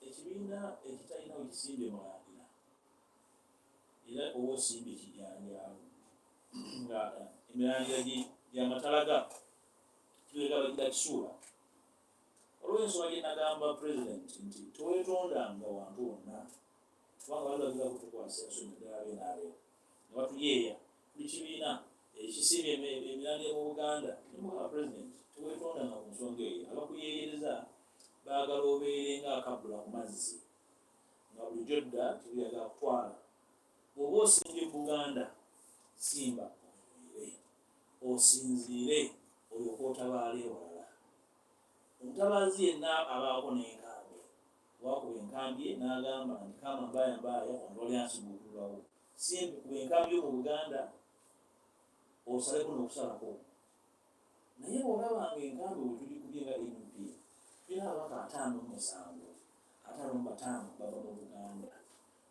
S2: ekibiina ekitalina we kisimbye mulandira era oba osimbye ekijanjalo nga emirandira gy'amatalaga kibeeka bagira kisuula. Olwo ensonga gye nagamba pulezidenti nti teweetondanga wantu wonna kubanga balabira kutukwasa ensonga ddala beenaabe nga batuyeeya buli kibiina ekisimbye emirandira mu Buganda nemugamba pulezidenti teweetondanga ku nsonga eyo. Abakuyeeyereza baagala obeere ng'akabbula ku mazzi nga bulijjo dda tebuyagala kutwala. Bw'oba osimbye Buganda simba onywire osinziire olyoka otabaala ewalala. Omutabaazi yenna abaako n'enkambi wakuba enkambi ye n'agamba nti kama mbaaya mbaaya ondolya nsiguukulwawo simbi kuba enkambi yo mu Buganda osaleko n'okusalako. Naye bw'olabanga enkambi we tulikubye nga NUP tulina ababaka 57 55 bava mu Buganda.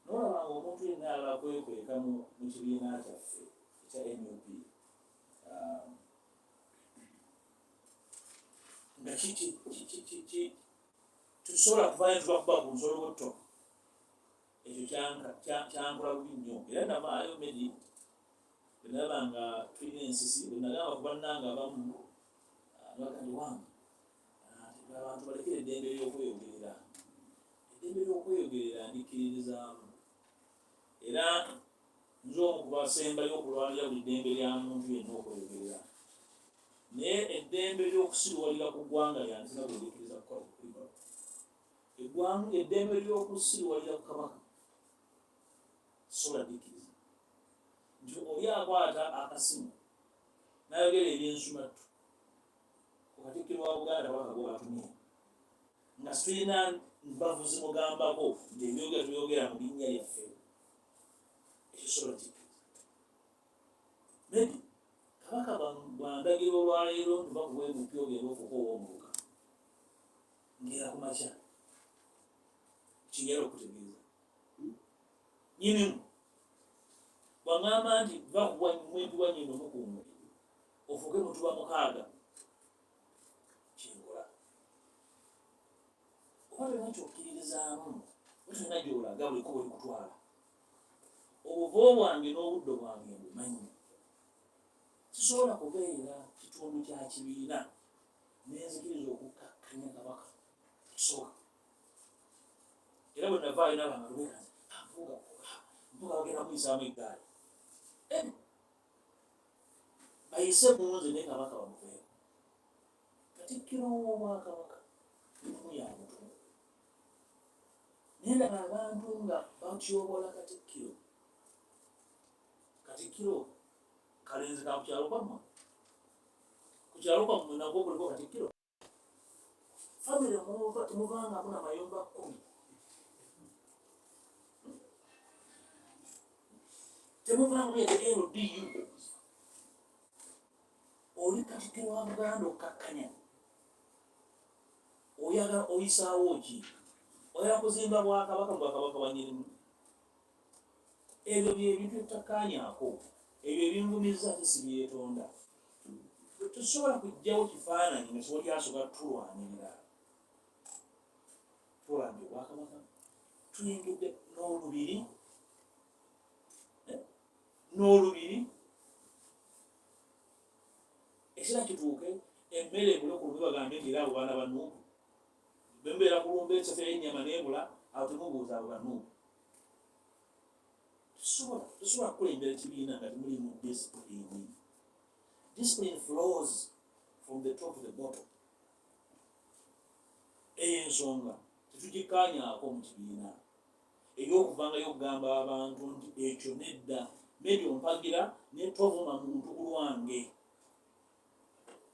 S2: N'olabanga omuntu yenna alakwekweka mu kibiina kyaffe ekya NUP nga tusobola kuvayo tubakuba ku nsoloboto. Ekyo kyankola bubi nnyo era navaayo medi bwe nalaba nga tulina ensisi bwe nagamba ku bannange abamu nagandi wange abantu balekere eddembe ly'okweyogerera. Eddembe ly'okweyogerera ndikkiririzaamu era nze omu ku basembayo okulwanira buli ddembe lya muntu yenna okweyogerera. Naye eddembe ly'okusirwalira ku ggwanga lyange sina bwe ndikkiriza kukola kulikola. Eddembe ly'okusirwalira ku Kabaka sobola dikkiriza nti oli akwata akasimu n'ayogera eby'ensumattu ku Katikkiro wa Buganda Kabaka gw'atumye nga tulina bavuzi mugambako nti ebyogera tuyogera mu linnya lyaffe. Ekyo sobola dikkiriza. Maybe Kabaka bwandagira olwaleero nti bakuwa emupya ogenda ofuuka ow'omuluka ngera ku makya kinyala okutegeeza nyinimu bw'angamba nti bakuwa mwembi wa nyina omukuume ofuuke mutuba 6 kinkola. Oba tolina kyokkiririzaamu oba tolina gy'olaga buli kuba olikutwala obuvo bwange n'obuddo bwange mbumanyi. Sisobola kubeera kitundu kya kibiina nenzikiriza okukkakkanya Kabaka kisoboka. Era bwe navaayo nabanga lwekazi Mpuuga bagenda kuyisaamu eggaali bayise munze naye Kabaka bamuveeko. Katikkiro w'Obwakabaka muyamutu naye ndaba abantu nga batyobola Katikkiro. Katikkiro kalenzi ka kukyalo kwammwe ku kyalo kwammwe nakwo kuliko Katikkiro. Famire temuvanga muna mayumba 10 temuvanga muyete LDU oli Katikkiro wa Buganda okkakkanya oyagala oyisaawo ki? Oyagala kuzimba Bwakabaka bwa Nyirimu. Ebyo byebintu ebitakkaanyaako ebyo ebingumiza ate sibyetonda. Tusobola kujjawo kifaananyi nga sobola lyasooka tulwanirira tulambye Bwakabaka tuyingidde n'olubiri ekira kituuke emmere ebule ku lubi bagambe nti era abo baana ba Nup bembeera kulumba esefe y'ennyama n'ebula awo temubuuza abo ba Nup. Tusobola kukulembera ekibiina nga temulimu discipline. Discipline flows from the top to the bottom. Eyo ensonga tetugikkaanyaako mu kibiina ey'okuvangayo okugamba abantu nti ekyo nedda maybe ompagira ne tovuma muntu ku lwange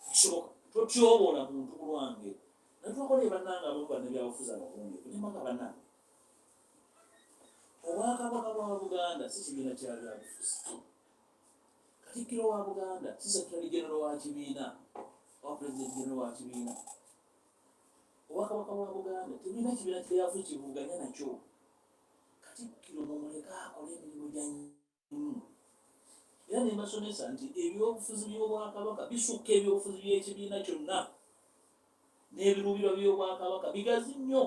S2: kisoboka. totyobola muntu kulwange natwakola ebannanga abo bano ebyabufuzi abalungi kunyamaka bannange obwakabaka bwa Buganda si kibiina kya byabufuzi Katikkiro wa Buganda si Secretary General wa kibiina wa President General wa kibiina obwakabaka bwa Buganda tebiina kibiina ky'ebyabufuzi kivuganya nakyo Katikkiro mumuleka akole emirimu gya nnyini era ne mbasomesa nti ebyobufuzi by'obwakabaka bisukka ebyobufuzi by'ekibiina kyonna n'ebiruubirwa by'obwakabaka bigazi nnyo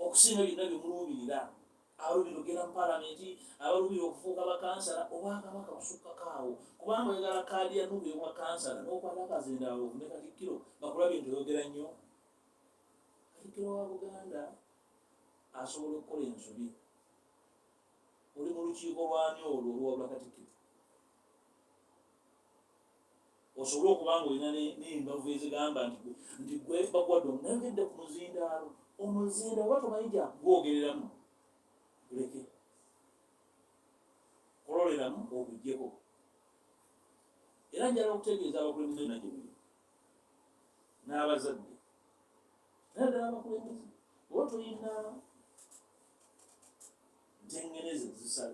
S2: okusinga byonna byemuluubirira abaluubira okugenda mu paalamenti abaluubira okufuuka bakansala obwakabaka busukkako awo kubanga oyagala kaadi ya Nup y'obwa kansala n'okwata akazinda awo ne Katikkiro bakulabye nti oyogera nnyo Katikkiro wa Buganda asobola okukola ensobi oli mu lukiiko lwani olwo oluwabula Katikkiro osobola okubanga olina n'embavu ezigamba nti gwe bagwadde omunayogedde ku muzindaalo omuzinda oba tomanyi gyakugwogereramu guleke kololeramu obugyeko era njala okutegeeza abakulembeze nagyo buli n'abazadde naye ddala abakulembeze oba tolina ntengeneze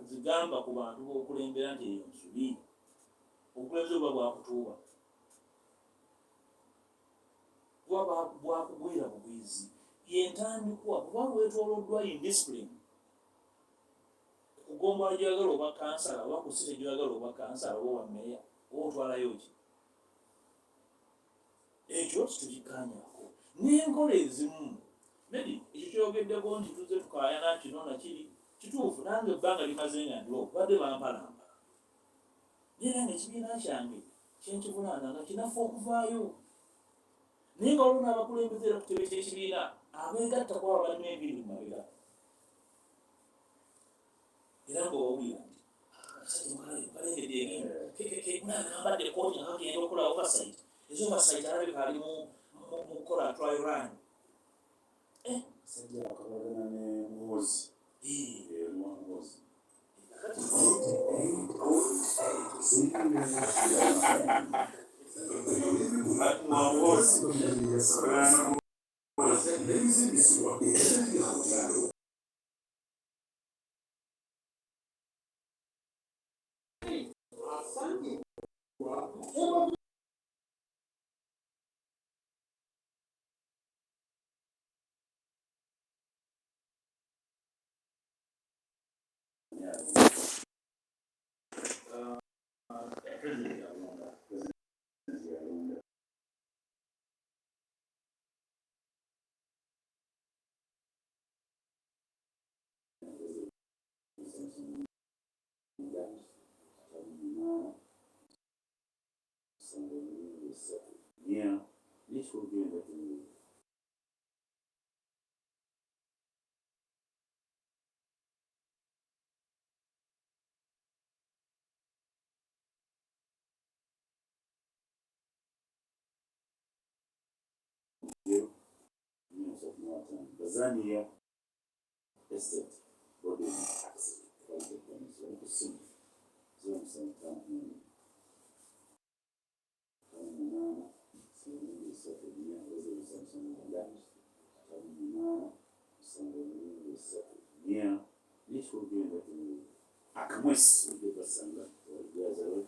S2: zigamba ku bantu b'okulembera nti eyo nsubi obukulembeze buba bwakutuuba buba bwakugwira bugwizi yentandikwa kuba lwetoloddwa indiscipline kugombala gyagala oba kansala oba kusite gyagala oba kansala oba wameya oba otwalayo ki ekyo tukikanyako n'enkola ezimu maybe ekyo kyogeddeko nti tuze tukaayana kino nakiri kituufu nange ebbanga limaze nga ndiro badde bampalampa naye nange ekibiina kyange kyenkivunana nga kinafu okuvaayo naye nga waliwo n'abakulembeze era kutebe ky'ekibiina abeegatta kwaba balina ebiri mu mabega era ng'owulira nti akasajja kooti nga kagenda okukola oversight ezo oversight alabika ali mu kukola trial run
S3: Sajja akabagana ne Muhozi. Muhozi. Yeah, this will be the thing. Tanzania estate body access private commission to see zone center akamwesi ujebasanga wajazawe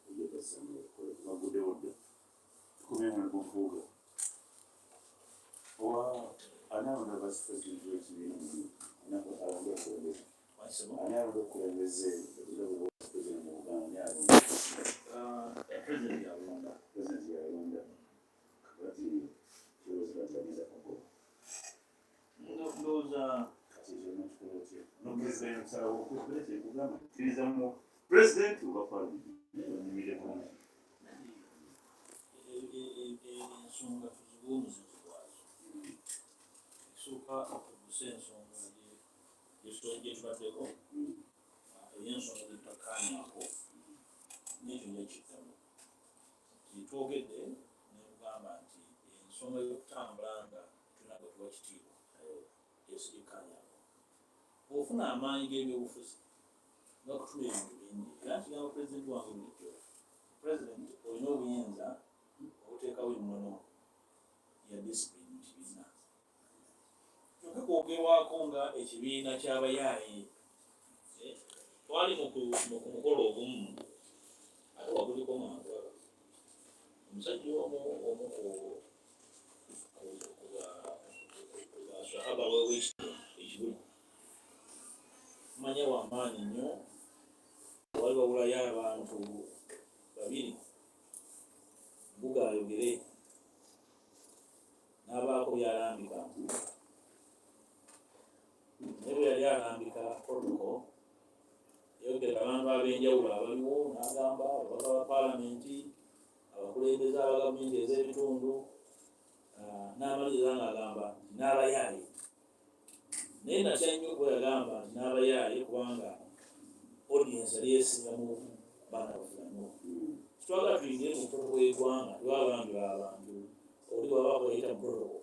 S3: ujebasanga magude wode kumenya Mpuuga wa anaona basi president wetu ni anapoanza kueleza anaanza kuelezea ndio president Muungano president ya Rwanda wakati Yewozezako Kuba
S2: ndoza
S3: katizo n'tukoze n'ogeze nsalawo okukulete kugamba tirizamu president ubafali ni milemo
S2: ensonga tuzigumuze tukwazo ekisooka okugusa ensonga gyetubaddeko ey'ensonga zetutakkaanyako n'ekyo nyekiddamu kitwogedde nekugamba nti ensonga y'okutambula nga tulina gwetuwa kitiibwa yesigikkaanyako bw'ofuna amaanyi g'ebyobufuzi nga kutula ebintu bingi era nkigamba pulezidenti wange bulijjo pulezidenti olina obuyinza obuteekawo ennono ya discipline mu kibiina. Kyokka kwogerwako nga ekibiina ky'abayaaye twali mu mukolo ogumu ate waguliko mangu omusajja omu basahaba w'ekibuli manya w'amaanyi nnyo, wali wabulayo abantu babiri Mpuuga ayogere n'abaako byalambika naye bwe yali alambika protocol yayogera abantu ab'enjawulo abaliwo n'agamba ababaka ba paalamenti, abakulembeze aba gavumenti ez'ebitundu, n'amaliriza ng'agamba n'abayaaye. Naye natya nnyo kuba yagamba nti n'abayaaye kubanga audience yali yeesingamu baana bafulano. Kitwagala tuyingire mu protocol y'eggwanga tewabambi b'abantu oli bw'aba akolayita mu protocol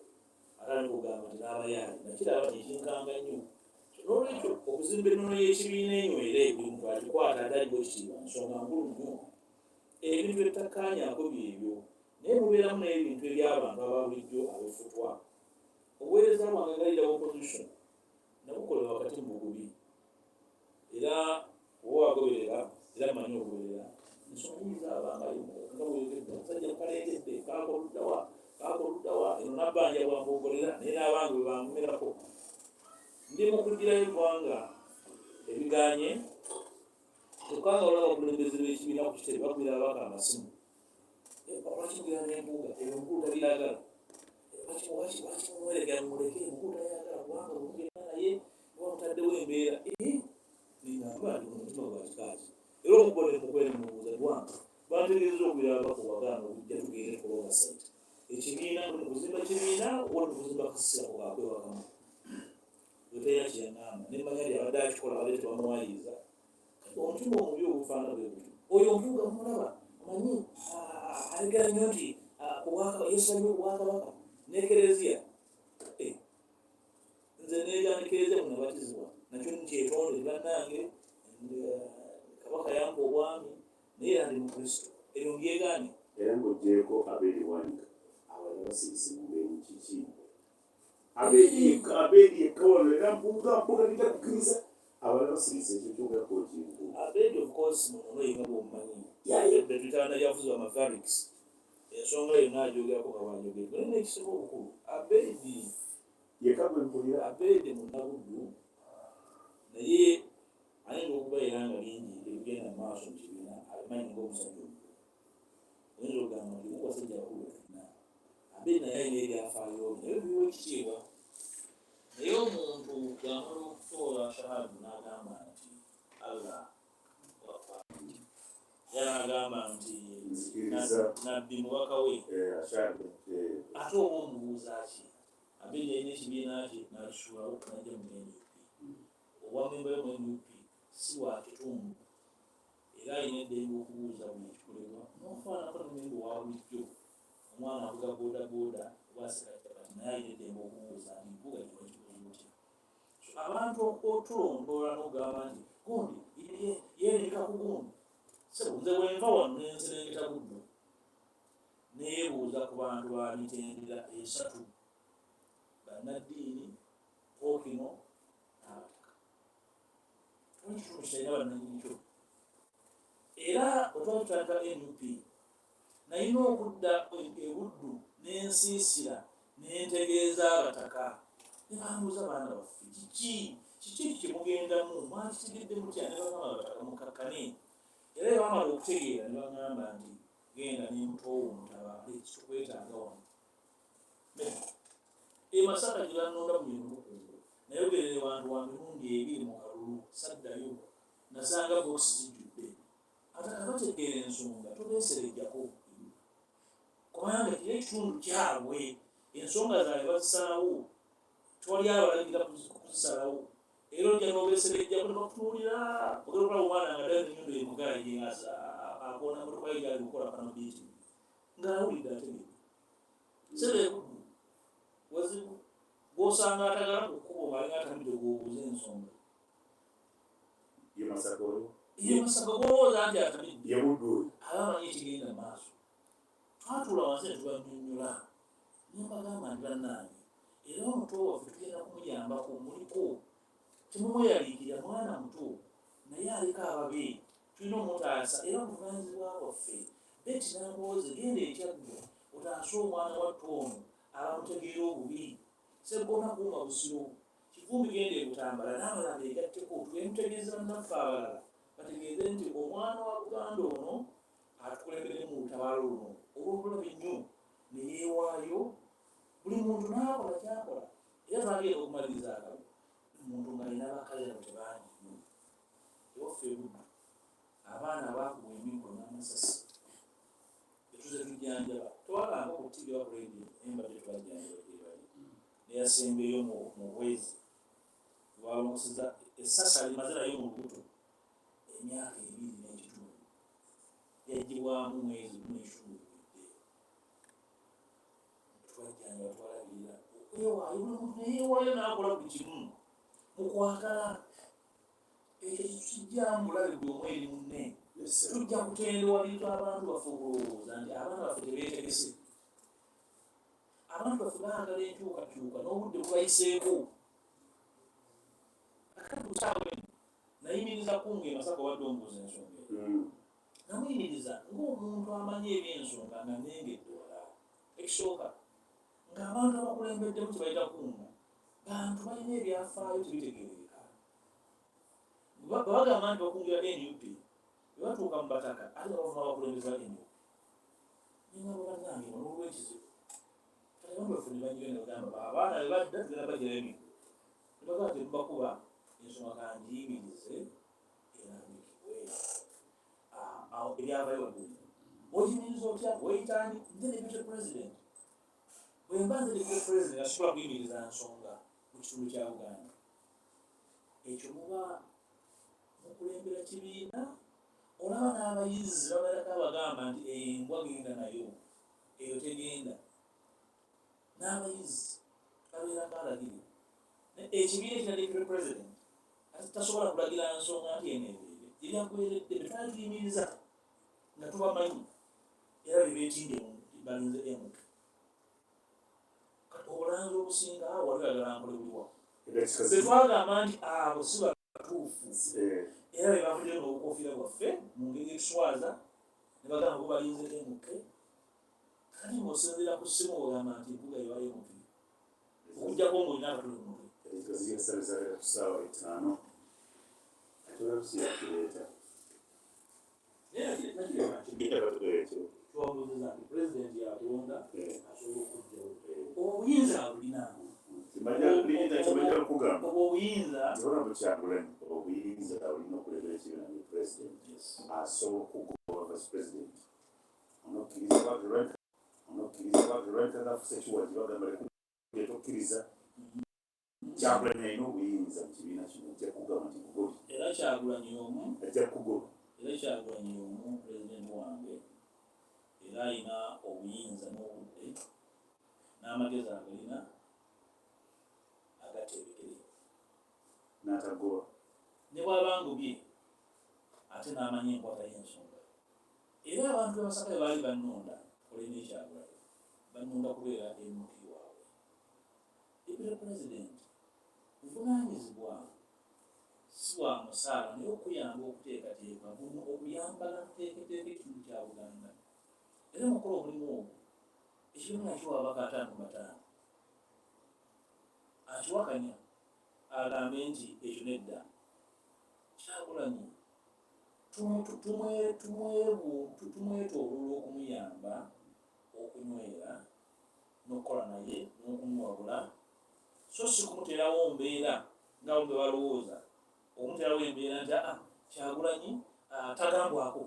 S2: ate nikugamba nti n'abayaaye nakiraba nekinkanga nnyo. N'olwekyo okuzimba ennono y'ekibiina enywere buli muntu agikwata ataliwo ekitiibwa nsonga nkulu nnyo. Ebintu ebitakkaanyaako byebyo naye mubeeramu n'ebintu eby'abantu aba bulijjo abefutwa. Obuweereza bwange nga leader opposition nabukola wakati mu bugubi era oba wagoberera era mmanyi ogoberera ensonga nyingi zaabangayo nga bweyogedde omusajja mukaleetedde kaakoluddawa eno nabbanja bwambogolera naye n'abange bwe bangumirako ndi mu kugirayo eggwanga ebiganye kyokka olaba abakulembeze b'ekibiina ku kitebe bagwira abaka amasimu olwakimugera n'embuga ebyo mukulu tabiragala wakimweregera mumuleke mukulu tayagala kubanga omugenda naye wamutaddewo embeera ningamba ndi mu mutima gwa kikaaki era omugole mukwere mubuuza dwange bantegeeza okubira abaka wagaana okujja tugende ku oversight ekibiina kuzimba kibiina oba kuzimba kasisirako kakwewakamu wetera kyeyangamba nemanya lyabadde akikola abadde tebamuwayiriza omutima omubi obufaana bwe buti oyo Mpuuga mulaba amanyi ayogera nnyo nti yeesonyiwa obwakabaka n'ekereziya nze neja n'ekereziya bwe nabatizibwa nakyo nkyetonde bannange kabaka yampa obwami naye andi mu kristo eyo mbyegaane
S3: era ng'oggyeko abeeriwanika abali basirisibwa emikiki abeeri ekawalo era Mpuuga litakukkiriza abali basirise ekyo kyogako kintu
S2: abeedi of course muno yenga bw'omumanyi yayebbe tutanda yafuza amavarix ensonga yonna agyogerako nga bw'ajogerwa naye n'ekisinga obukulu abeedi
S3: yeka bwe mpulira
S2: abeedi munnabuddu naye ayinza okuba era nga lingi ebigenda mu maaso mu kibiina abimanyi ng'omusajja omukulu oyinza okugamba nti basajja bakulu betulina abeedi naye ayina ebyafaayo naye biwa ekitiibwa naye omuntu bw'amala okutoola shahadu n'agamba nti allah yanagamba nti nabbi mubaka we ate oba omubuuza ki abeedi yalina ekibiina kye nakisuulawo najja mu NUP obwa memba yo mu NUP si wa kitundu era alina eddembe okubuuza buli ekikolebwa n'ofaanako nememba owa bulijjo omwana avuga boodabooda oba sekakati naye alina eddembe okubuuza nti Mpuuga kiba kikoze otya. Abantu otulondoola n'ogamba nti gundi yeereka ku gundi nze bwenva wano nenserengeta buddu neebuuza ku bantu ba mitendera esatu bannaddiini Ppookino n'abataka ekitundu kirina bannannyini era otwali tutandika NUP nalina okudda ebuddu n'ensiisira n'entegeeza abataka ne bambuuza baana baffe kiki kyemugendamu mwakitegedde mutya ne bagamba abataka mukakkane era bamala okutegeera ne bagamba nti genda n'emutoowo mutabaale kikwetaaga wano Masaka gye bannonda mu bintu nayogerere wantu wa mirundi ebiri mu kalulu saddayo nasanga bokisi zijjudde ataka bategeera ensonga tobeeserejjako kubanga kiri ekitundu kyabwe ensonga zaabwe bazisalawo tewali abalagira kuzisalawo era ojja n'obeeserejjako ne bakutuulira ogerokola omwana nga ddala ennyundo emugaye akona mutukwali gyali kukola panabiiti ng'awulidde ategedde sebeekudu wazibu bw'osanga atagala ku kkubo ng'alinga atamidde gw'obuuza ensonga
S3: ye Masaka oyo
S2: ye Masaka gw'olowooza nti atamidde
S3: ye Buddu
S2: abamanyi ekigenda maaso twatuula wansi ne tubanyonnyola nimbagamba nti bannange era omuto waffe tugenda kumuyambako muliko temumweyaliikirira mwana muto naye aliko ababe tulina omutaasa era obuvunaanyizibwa bwaffe beti namboze genda ekyaggo otaase omwana wattu ono abamutegeera obubi seggona kuuma busiro kivumbi genda ebutambala n'abalala egatteko twemutegeeza bannaffe abalala bategeeze nti omwana wa Buganda ono atukulembere mu lutabaalo luno olw'obulabe nnyo ne yeewaayo buli muntu n'akola kyakola era twagenda okumaliriza akalo omuntu ng'alina abakalira tebangi nnyo ewaffe ebuddu abaana abakuba emiggo n'amasasi etuze tujjanjaba twalanga ku TV wa radio embadde twajjanjaba gyebali neyasembeyo mu bwezi lwalongoseza essasa limaze nayo mu lubuto emyaka 2 n'ekitundu yagibwamu mwezi gumweshuulidde twajjanjaba twalabirira okwewaayo buli muntu neyeewaayo n'akola buli kimu mu kwagala ekyo kijjamu bulabe buli omu eri munne tujja kutendewalira abantu baffe okulowooza nti abaana baffe tebeetegese abantu baffe baagala enkyukakyuka n'obudde bubayiseeko akatutaawe nayimiriza kunga emasaka obadde ombuuza ensonga namuyimiriza ng'omuntu amanyi ebyensonga nga nengedde wala ekisooka ng'abantu abakulembeddemu tebalita kunga bantu balina ebyafaayo tebitegeereka bagamba nti bakungira NUP bebatuuka mu bataka ate bavuma abakulembeza NUP ningabo bannange n'olwekizibu kale bantu baffe ne banyigenda bagamba abaana be badda tugenda bagira emiggo nebagaa temubakuba ensonga kanjiyimirize erambikibwe awo ebyavayo waggulu oyimiriza otya weyitaani nze deputy president bwe mba nze deputy president asobola kuyimiriza nsonga mu kitundu kya Buganda ekyo muba mukulembera kibiina olaba n'abayizi babalako abagamba nti embwa genda nayo eyo tegenda n'abayizi babeerako alagiri ekibiina ekina deputy president tasobola kulagira nsonga nti eneebeere eryakuweredde betwagiyimiriza nga tubamanyi era bebeetinde balinze emuke kati obulanzi obusinga wali oyagala nkole buliwa betwagamba nti abo si batuufu era bebavuddeyo n'obukofiira bwaffe mu ngeri etuswaza ne bagamba bo balinze emuke kati ng'osinziira ku ssimu ogamba nti embuga ewayo emuke okujjako ng'olina abatuli ku mutwe
S3: kusaawa 5 atulabusiyakireeta
S2: twawuliriza nti pulezidenti yalonda asobola okujjawo obuyinza abulina
S3: kimajja okugamba
S2: obwo obuyinza
S3: tibona bukyakulani obuyinza olina okulebera ekibiina ne pulezidenti asobola okugoba vice president onokkiriza bagirwentanafusa ekiwaji bagamba lekutokkiriza Kyagulanyi alina obuyinza mu kibiina kino ajja kugamba nti kugobi
S2: era Kyagulanyi omu
S3: ajja kugoba
S2: era Kyagulanyi omu pulezidenti wange era alina obuyinza n'obudde n'amagezi agalina agaterekere
S3: n'atagoba
S2: ne bw'abangubye ate n'amanya enkwata y'ensonga era abantu b'Amasaka be baali bannonda olina Kyagulanyi bannonda kubeera emuki waabwe deputy president buvunaanyizibwa si bwa musaala naye okuyamba okuteekateeka okuyambala tuteeketeeka ekitundu kya Buganda era mukola omulimu ogwo ekibiina nakiwa abaka 5 akiwakanya agambe nti ekyo nedda Kyagulanyi tumwetooloola okumuyamba okunywera n'okukola naye n'okumuwabula so si kumuterawo mbeera nga bwe balowooza okumuterawo embeera nti Kyagulanyi tagambwako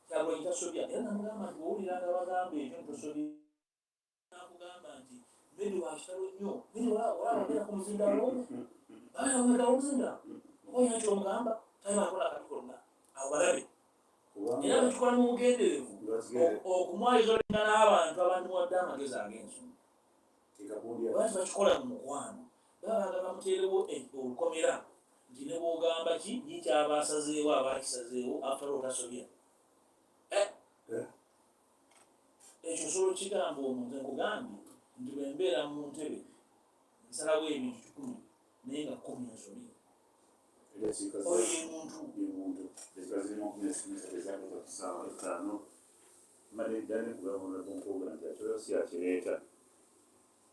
S2: Kyagulanyi tasobya era namugamba nti bwowulira nga bagamba ekyo ntosobya nakugamba nti mbedi wakitalo nnyo mbedi walababeera ku muzindalo babeera omuzinda okonya kyomugamba tayibakola akatikolona abo balabe era bekikola mu bugenderevu okumwayiza olinga n'abantu abandimuwadde amagezi ag'ensonga lwaki bakikola mu mukwano babaga bamuteerewo olukomera nti ne bwogamba ki yikyaba asazeewo abakisazeewo afutala otasobya ekyo osobola okigamba omuntu nkugambye nti bwe mbeera mu ntebe nsalawo ebintu 10 naye nga 10 nsobi oyo muntu
S3: zirimo kumeserezako kusaawa 5 manejjane kugabona kunkuga nti akyoyo si akireeta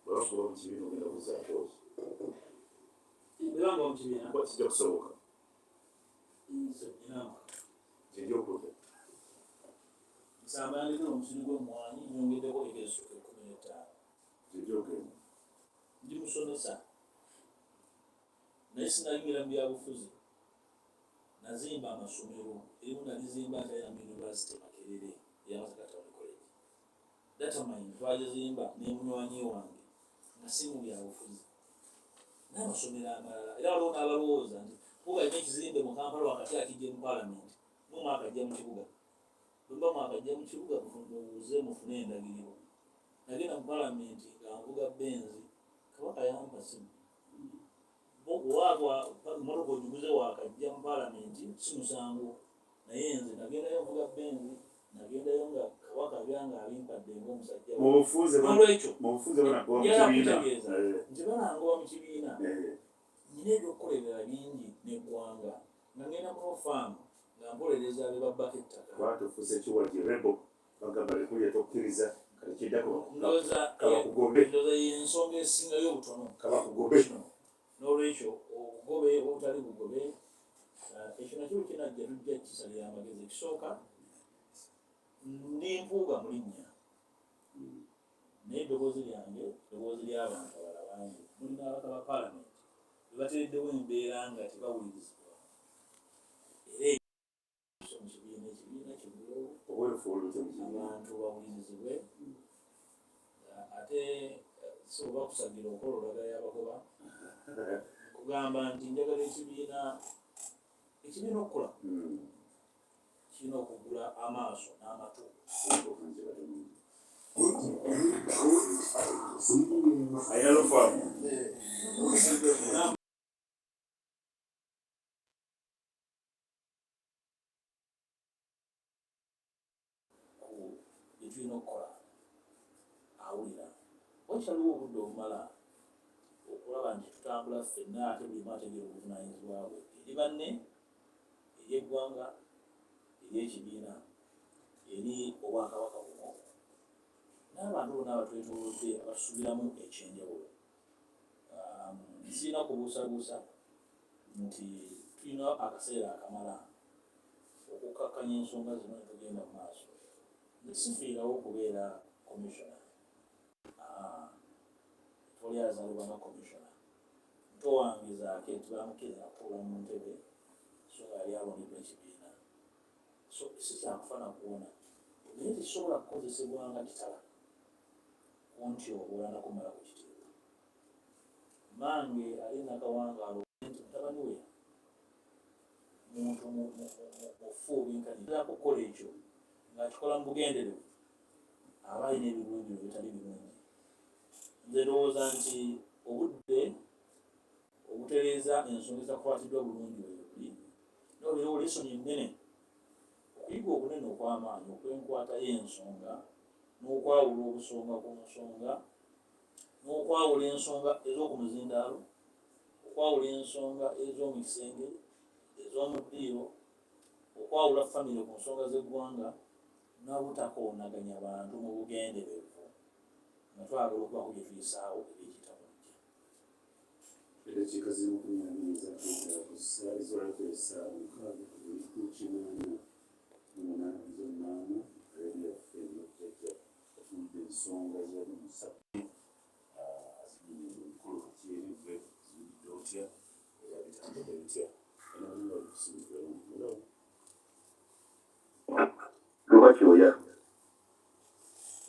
S3: bwabakuba mu kibiina ogenda kuzaakozi
S2: bwebanga mu kibiina
S3: kuba kijja kusoboka kijja okuza
S2: Nsamba yandikira omusiri gw'emmwanyi nyongeddeko ekeesuka 15
S3: kijja okugenda
S2: ndi musomesa naye sinayingira mu byabufuzi nazimba amasomero erimu nalizimba Ntayambi University Makerere ey'Abasakatawuni College datamayini twagizimba n'emunywanyi wange nga si mu byabufuzi n'amasomero amalala era waliwo n'abalowooza nti Mpuuga alina ekizimbe mu Kampala wakati akijja mu Paalamenti mwaka ajja mu kibuga bwemba mwaka ajja mu kibuga mubuuze mufune endagiriro nagenda mu Paalamenti nga nvuga benzi Kabaka yampa simu waagwa emmotoka ogiguze wakajja mu Paalamenti si musango naye nze nagendayo nvuga benzi nagendayo nga Kabaka byanga abimpadde ng'omusajja olwekyo yakutegeeza nti banangoba mu kibiina nina ebyokukola ebirala bingi n'eggwanga nga ngenda mu faamu nga mpolereza be babbako ettaka
S3: twatufuuse kiwagirebo bagamba likulya tokkiriza kale kiddako
S2: ndowooza y'ensonga esingayo obutono
S3: kabakugobe
S2: n'olwekyo obugobe obutali bugobe ekyo nakyo kinajja tujja kisalira amagezi ekisooka ndi Mpuuga mu linnya naye eddoboozi lyange eddoboozi ly'abantu abala bangi mulina abaka ba Paalamenti bebatereddewo embeera nga tebawulirizibwa era mu kibiina kibulewo abantu bawulirizibwe ate si oba kusagira okola olagala y'abagoba kugamba nti njagala ekibiina okukola kirina okugula amaaso n'amatu tulina okukola awulira wakyaliwo obudde obumala okulaba nti tutambula ffenna ate buli mu ategeera obuvunaanyizibwa bwe eri banne eri eggwanga eri ekibiina eri obwakabaka buno n'abantu bonna abatwetoolodde abasuubiramu ekyenjawulo sirina kubuusabuusa nti tulina akaseera akamala okukakkanya ensonga zino netugenda mu maaso nesifiirawo okubeera komishona toli azaalibwa nga komishona muto wange zaake tibamukiriza kutuula mu ntebe so nga yali alondeddwa ekibiina so si kyakufaana kuwona naye tekisobola kukozesebwa nga kitala kunti obwola nakumala ku kitiibwa mange ali nakawangaalo nti mutabani we muntu mufuubinkaniza kukola ekyo ng'akikola mu bugenderevu aba alina ebirungi bitali birungi nze ndowooza nti obudde obutereeza ensonga ezakukwatiddwa bulungi webuli n'olero lesoni ennene okuyiga obunene okw'amaanyi okwenkwata y'ensonga n'okwawula obusonga ku nsonga n'okwawula ensonga ez'okumuzindaalo okwawula ensonga ez'omu kisenge ez'omu ddiiro okwawula famire ku nsonga z'eggwanga n'obutakoonaganya bantu mu bugenderevu nga twagala okubaako bye tuyisaawo ebyekitabulijja
S3: edakiika ziri 24 kusaalizwalakwesa 6:8 yaffe yokujja ofudde ensonga zali musatu zibikulu kakyeridde zibidde otya era bitambudde bitya
S4: lwakyoya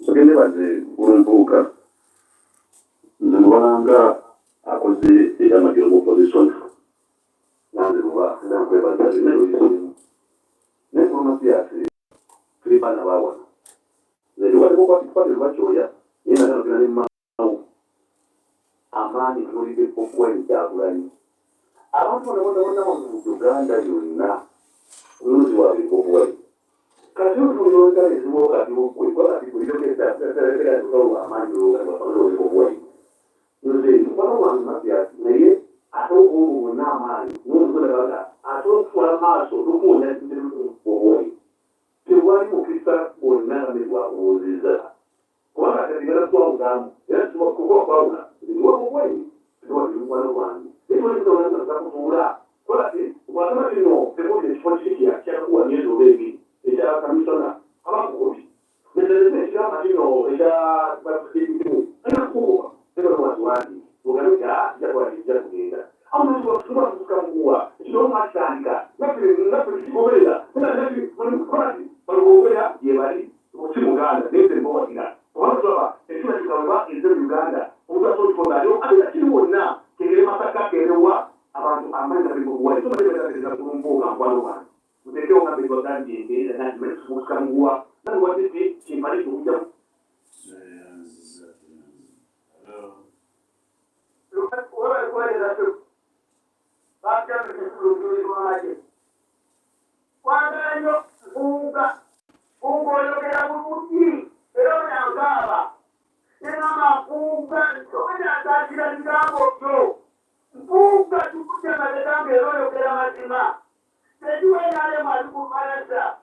S4: tugende baze Mpuuga nze mubanga akoze ebyamagero mu opposition nanze muba nakwebaza binaluisirimu naye Mathias tuli baana bawana nze liwatikokwatikwate lwakyoya naye naganogera nemaawo amaanyi tunulidde okuwaini Kyagulanyi abantu bonabona mu Uganda yonna omunuzi waabwe okuwaini Kati utuliweka izimo kati kwa kati kulitokea serikali kutoa amani kwa sababu kwa ndio kwa sababu Mathias na yeye atoko na amani ndio kwa atoko kwa maso ndio na ndio kwa kiwali mukisa ona na kwa uziza kwa katika kwa udamu yesu kwa una ndio kwa ndio kwa wangu ndio ndio na kufura kwa kwa kama ndio kwa ndio ya kwa ndio baby ila kamisona kama kukopi ndio kama ndio ila bakitu ana kuko ndio watu wadi ugaruka ya kwa kujenda au ndio kwa kuwa ndio matanga na kusikobela na kwa yebali ukimuganda ndio mbo ina watu hapa ndio kama ndio Uganda unaso kwa ndio hata kiona kile mataka kerewa abantu amanda bibuwa ndio ndio kumbuka kwa lugha utekeo na bibuwa ndio na msukangua na watu kimali kuja
S5: Cuando Mpuuga yogera bulungi era oyangaba era Mpuuga tonya atakira bigambo byo Mpuuga tukujja mabegambo era oyogera mazima tetuwe nale mwali kumalasa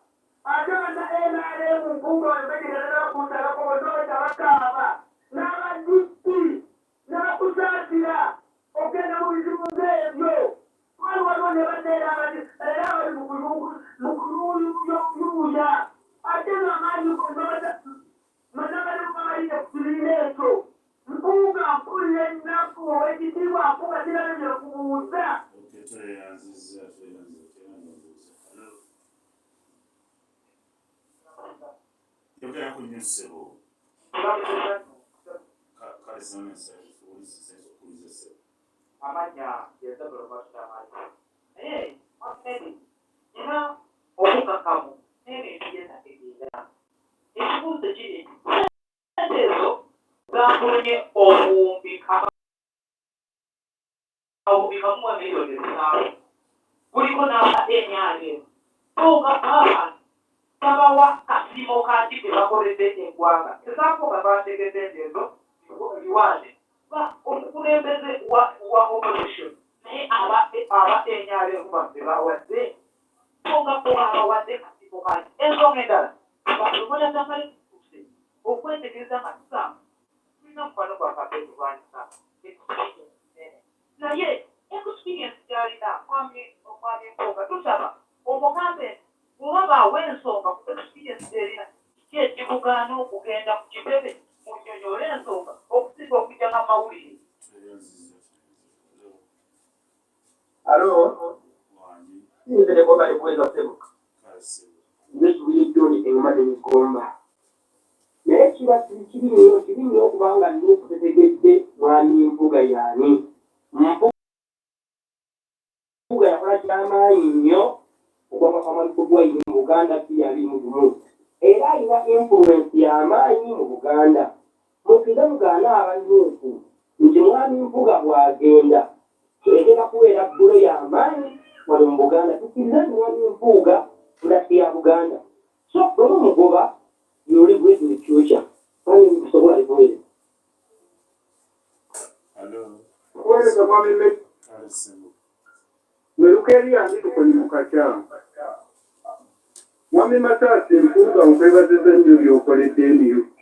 S5: ate nale Mpuuga wembegerera kuntalako bonoeta bakaba n'abadippi n'abakusaasira ogenda mu bizibu ng'ebyo waliwo ne bateera abati era bali mukuluya ate ng'amaanyi manabali kumamalire kukibiina ekyo Mpuuga mpulira ennaku ow'ekitiibwa Mpuuga kirabye kubuuza
S3: yogera ku nnyussebo kale sanensakulize
S5: amanya yezabula masitamaji naye makedi ina obukakamu n'ebintu byenategeera ekibuuzo kiri ezo zampulumye obuwumbi kamu wa miliyoni 5 kuliko n'abatenyale Mpuuga abantu babawa kasimo kati ke bakoledde eggwanga ezaako nga bategedde ezo liwande omukulembeze wa opposition naye abatenyale okubaze bawadde Mpuuga abawadde kasimo kati ensonga endala balubola zamale kutuse okwetegereza amasamu tulina mukwano gwa kapeetu lwanyisa naye experience gyalina omwami Mpuuga tusaba omugambe bw'oba baawa ensonga ku experience erina ki ekibugaana okugenda ku kitebe munyonyole ensonga okusinga okujja n'amawulire.
S6: Alo, nzere kwa bali kuweza sebuka. Nzetu bilidoni engumane migomba. Naye kiba kiri okubanga Nup tetegedde mwami Mpuuga yaani. Mpuuga yakola kyamaanyi nnyo okwakamali kugwaire mu Buganda yali mugumu. Era alina influence y'amaanyi mu Buganda. Mukize mugaana aba Nup nti mwami Mpuuga bw'agenda egenda kubeera ggulo y'amaanyi wano mu Buganda. Tukiriza nti mwami Mpuuga fulasi ya Buganda. So bwe mumugoba you live with the future. Mwami kusobola alimuwere. Kuweleza mwami Mpuuga. Welukeri andi tukoli mukacyamu. Mwami Mathias Mpuuga nkwebaziza nnyo by'okoledde NUP.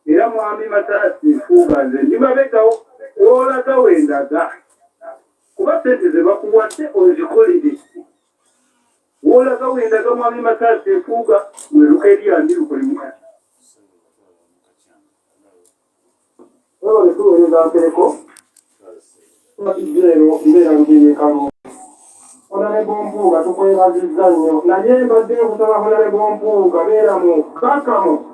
S6: Era mwami Mathias Mpuuga nze ndi mabegawo w'olaga wendaga. Kuba sente ze bakuwadde ozikolere. W'olaga wendaga mwami Mathias Mpuuga welukeri andi tukoli mukacyamu. Ewa netuweereza ntereko. Matijero mbeera ngiye kalu. Honorable Mpuuga tukwebazizza nnyo. Naye mbadde nkusaba Honorable Mpuuga beera mu kkakkamu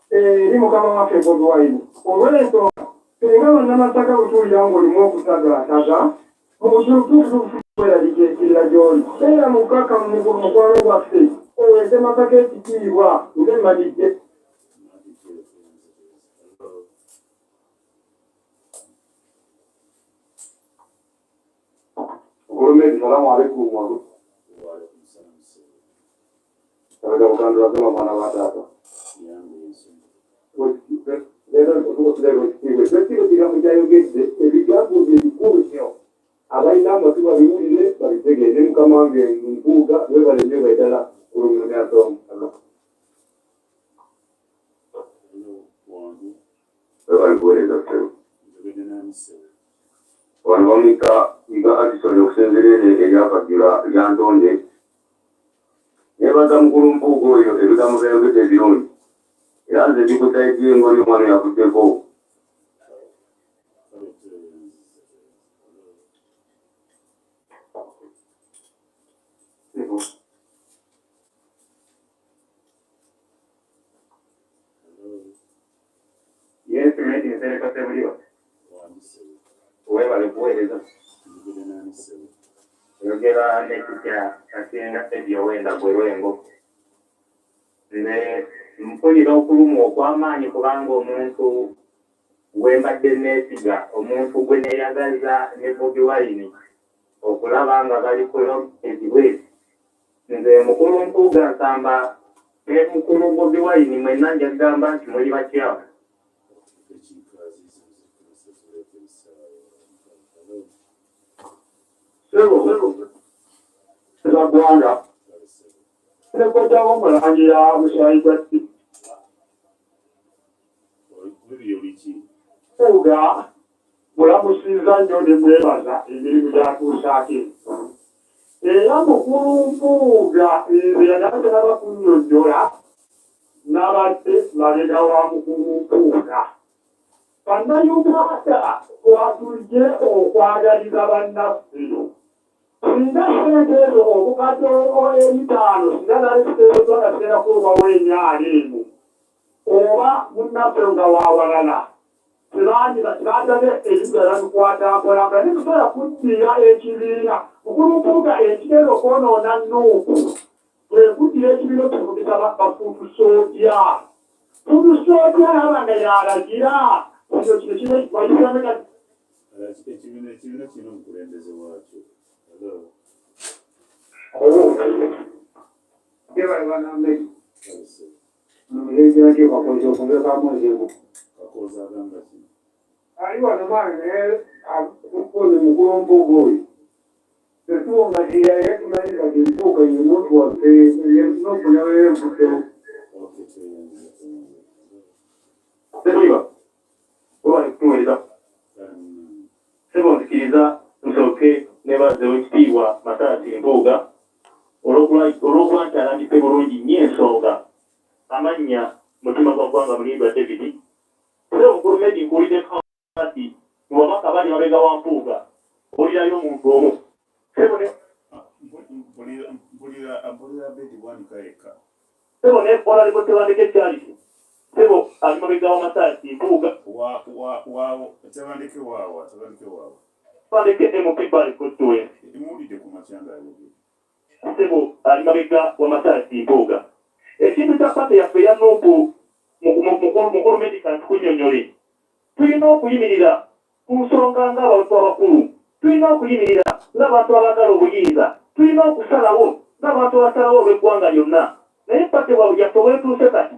S6: eri Mukama waffe Bobi Wine. Olw'ensonga singa bannamasaka butuulira ng'olimu okutagaataga mu butuufu kweraliikirira gy'oli. Beera mu kkakkamu mu mukwano gwaffe oweese Masaka ekitiibwa ng'emmadidde.
S4: Assalamu alaikum. Kabaka ukandwa kama mwana wa tata. Lero tuko kiwe. Sisi kila mmoja yogeze ebigambo by'ebikulu nnyo. Abayina amatuba biwulire babitegeeze mukama wange Mpuuga webale nnyo baddala kulumya asomu. Webale ssebo. Wano bamuyita Iga Addison okusinziira eryakajjula lyantonde. Nebaza mukulu Mpuuga oyo ebigambo byayogedde ebirungi. Era nze bikusaidye ng'oli omwana yakuddeko. Yes, meeting sereka sebuliwa. Webale kuweereza. Yogera nekitya asinga ebyowenda bwerwengo. Nze mpulira okulumwa okw'amaanyi kubanga omuntu wembadde neesiga, omuntu gwe neeyagaliza ne Bobi Wine okulaba nga bali ku ekiwezi. Nze mukulu Mpuuga Nsamba ne mukulu Bobi Wine mwenna nja kugamba nti muli bakyamu. Sebagwanda nekojawo mulangira mushayi gwatti Mpuuga mulamusinza nnyo ne mwebaza emirimu gyatuusaako. Era mukulu Mpuuga nze yagala bakunnyonnyola n'abadde mabega wa mukulu Mpuuga. Bannayuganda twatulye okwagaliza bannaffe. Singa ssente ezo obukadde ebitaano singa nali siteezo naseera kubawo enyaala emu oba munnaffe nga waawalala tebandabye ebigala tukwata mpola nga nitusobola kuddira ekibiina. Mukulu Mpuuga ekigenda okwonoona Nuupu kwe kuddira ekibiina tukubisa bafuutusoodya. Fuutusoodya alaba nga yalagira ekyo kino kibe wayisameka
S3: ekibiina kirina omukulembeze waakyo.
S4: Sebonzikiriza nsooke nebaze wekitiibwa Mathias Mpuuga olw'okuba nti alambise bulungi nnyo ensonga amannya mutima gwa ggwanga Mulindwa David. Sebo Medi nkuwulidde kati wabaka bali mabega wa Mpuuga owulirayo omuntu omu. Sebo ne
S3: mpulira bedi bwanika yekka.
S4: Sebo ne kola liko Tebandeke Charity. Sebo ali mabega wa Mathias Mpuuga.
S3: Tebandeke waawa.
S4: Tebandeke MP bali kutuwe.
S3: Muwulidde ku makyanga abiri.
S4: Sebo ali mabega wa Mathias Mpuuga. Ekintu kya pate yaffe eya Nuupu mukulu Medical tukunnyonnyole. Tulina okuyimirira ku nsonga ng'abantu abakulu. Tulina okuyimirira ng'abantu abaagala obuyinza. Tulina okusalawo ng'abantu abasalawo olw'eggwanga lyonna. Naye pate yaffe weetuuse kati.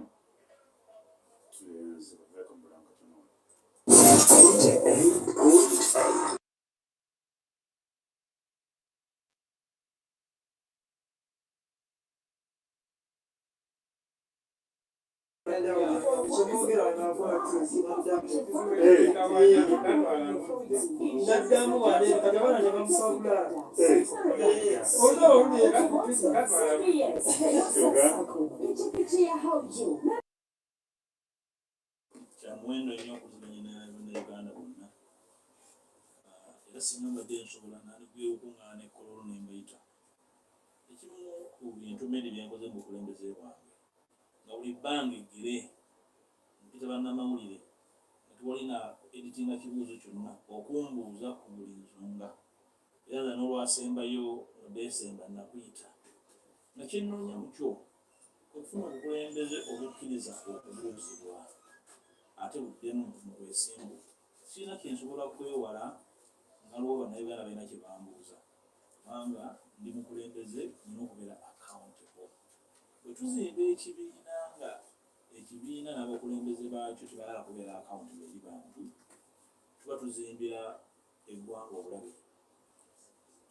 S2: Kyamuwendo nnyo okuzimanya n'Uganda bonna. Era singa mbadde nsobola nandikwiye okuŋŋaana ekkololo ne mbayita. Ekimu ku bintu Medi byenkoze mu bukulembeze bwange nga buli bbanga eggere mpita bannamawulire nga tewalina editinga kibuuzo kyonna okumbuuza ku buli nsonga. Era nga n'olwasembayo Desemba nakuyita nga kyennoonya mu kyo okufuna obukulembeze obukkiriza okubuuzibwa ate buddemu mu bwesimbu. Sirina kyensobola kwewala nga lwo bannayuganda balina kye bambuuza kubanga ndi mukulembeze nina okubeera accountable. bwe tuzimba ekibiina nga ekibiina n'abakulembeze baakyo tebalala kubeera accountable eri bantu, tuba tuzimbira eggwanga obulabe.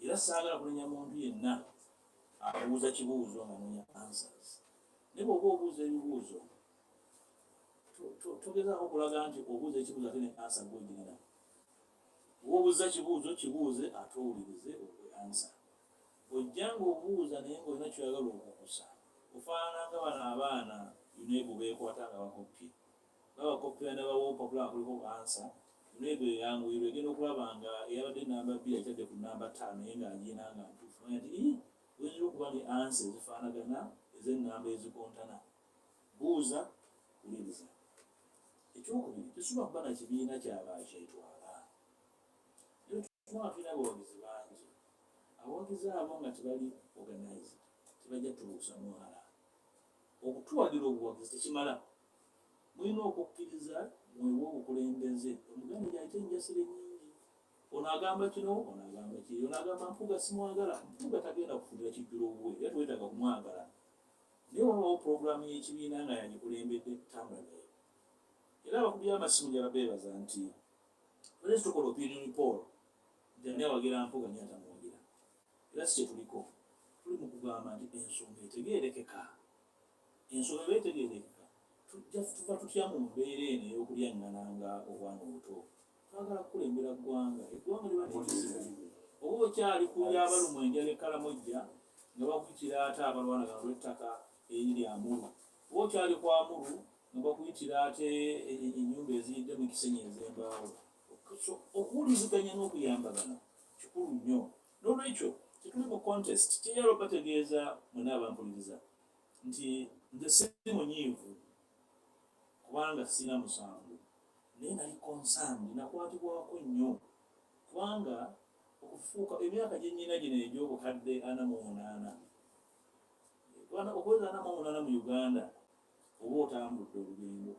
S2: Era saagala kulenya muntu yenna abuuza kibuuzo nga noonya answers. Naye bw'oba obuuza ebibuuzo togezaako okulaga nti obuuza ekibuuzo ate ne ansa gw'ogirina. Bw'oba obuuza kibuuzo kibuuze ate owulirize okwe ansa. Ojja ng'obuuza naye ng'olina kyoyagala okukusa. Ofaanana nga bano abaana yuneego beekwata nga bakoppye. Babakoppera ne bawa opapula kuliko ansa. Yuneego eyanguirwa egenda okulaba nga eyabadde namba 2 akitadde ku namba 5 naye ng'agiina nga ntuufu. Nti wezira okuba ne ansa ezifaanagana ez'ennamba ezikontana. Buuza, wuliriza. Ekyokubiri, tesobola kuba na kibiina ky'abakyetwala. Era tuba tulina abawagizi bangi. Abawagizi abo nga tebali organized, tebajja tubuusa mwala. Okutuwagira obuwagizi tekimala. Mulina okukkiriza mwewe obukulembeze. Omuganda gy'ayita enjasire nnyingi. Ono agamba kino, ono agamba kiri. Ono agamba Mpuuga simwagala. Mpuuga tagenda kufugira kijjulo obuwe. Era teweetaaga kumwagala. Naye wabawo pulogulaamu y'ekibiina nga yagikulembedde tambula naye. Era abakubi b'amasimu gye babeebaza nti olesi tukola opinion poll nti ani awagira Mpuuga ani atamuwagira. Era si kye tuliko. Tuli mu kugamba nti ensonga etegeerekeka. Ensonga eba etegeerekeka. Tuva tutya mu mbeera eno ey'okulyaŋŋananga obwana obuto. Twagala kukulembera ggwanga. Eggwanga liba likizibu. Oba okyali ku lyabalumwa enjala ekkalamojja nga bakuyitira ate abalwanagana olw'ettaka eriri Amuru. Oba okyali ku Amuru nga bakuyitira ate ennyumba eziyidde mu kisenyi ez'embaawo. Okuwuliziganya n'okuyambagana kikulu nnyo. N'olwekyo tetuli mu contest. Kyeyalo bategeeza mwena abampuliriza nti nze siri munyiivu kubanga sina musango. Naye nali concerned, nakwatibwako nnyo kubanga okufuuka emyaka gye nnyina gino egy'obukadde 48. Okweza 48 mu Uganda oba otambudde olugendo.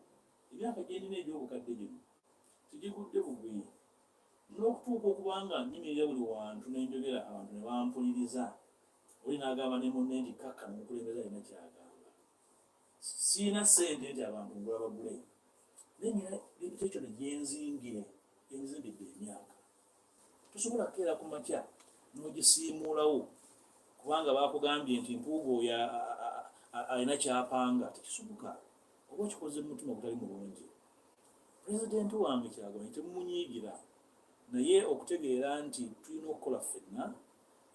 S2: Emyaka gye nnina egy'obukadde gino tigigudde bugwi. N'okutuuka okubanga nyimirira buli wantu n'enjogera abantu ne bampuliriza. Oli n'agamba ne munne nti kaka n'omukulembeze alina ky'agamba. Siina ssente nti abantu ngula bagule. Naye nnyina ekyo ne gyenzimbidde emyaka. Tosobola kukeera ku makya n'ogisiimuulawo kubanga baakugambye nti Mpuuga oyo alina ky'apanga. Tekisoboka. Oba okikoze mu mutima ogutali mulungi. Pulezidenti wange Kyagulanyi temumunyiigira. Naye okutegeera nti tulina okukola ffenna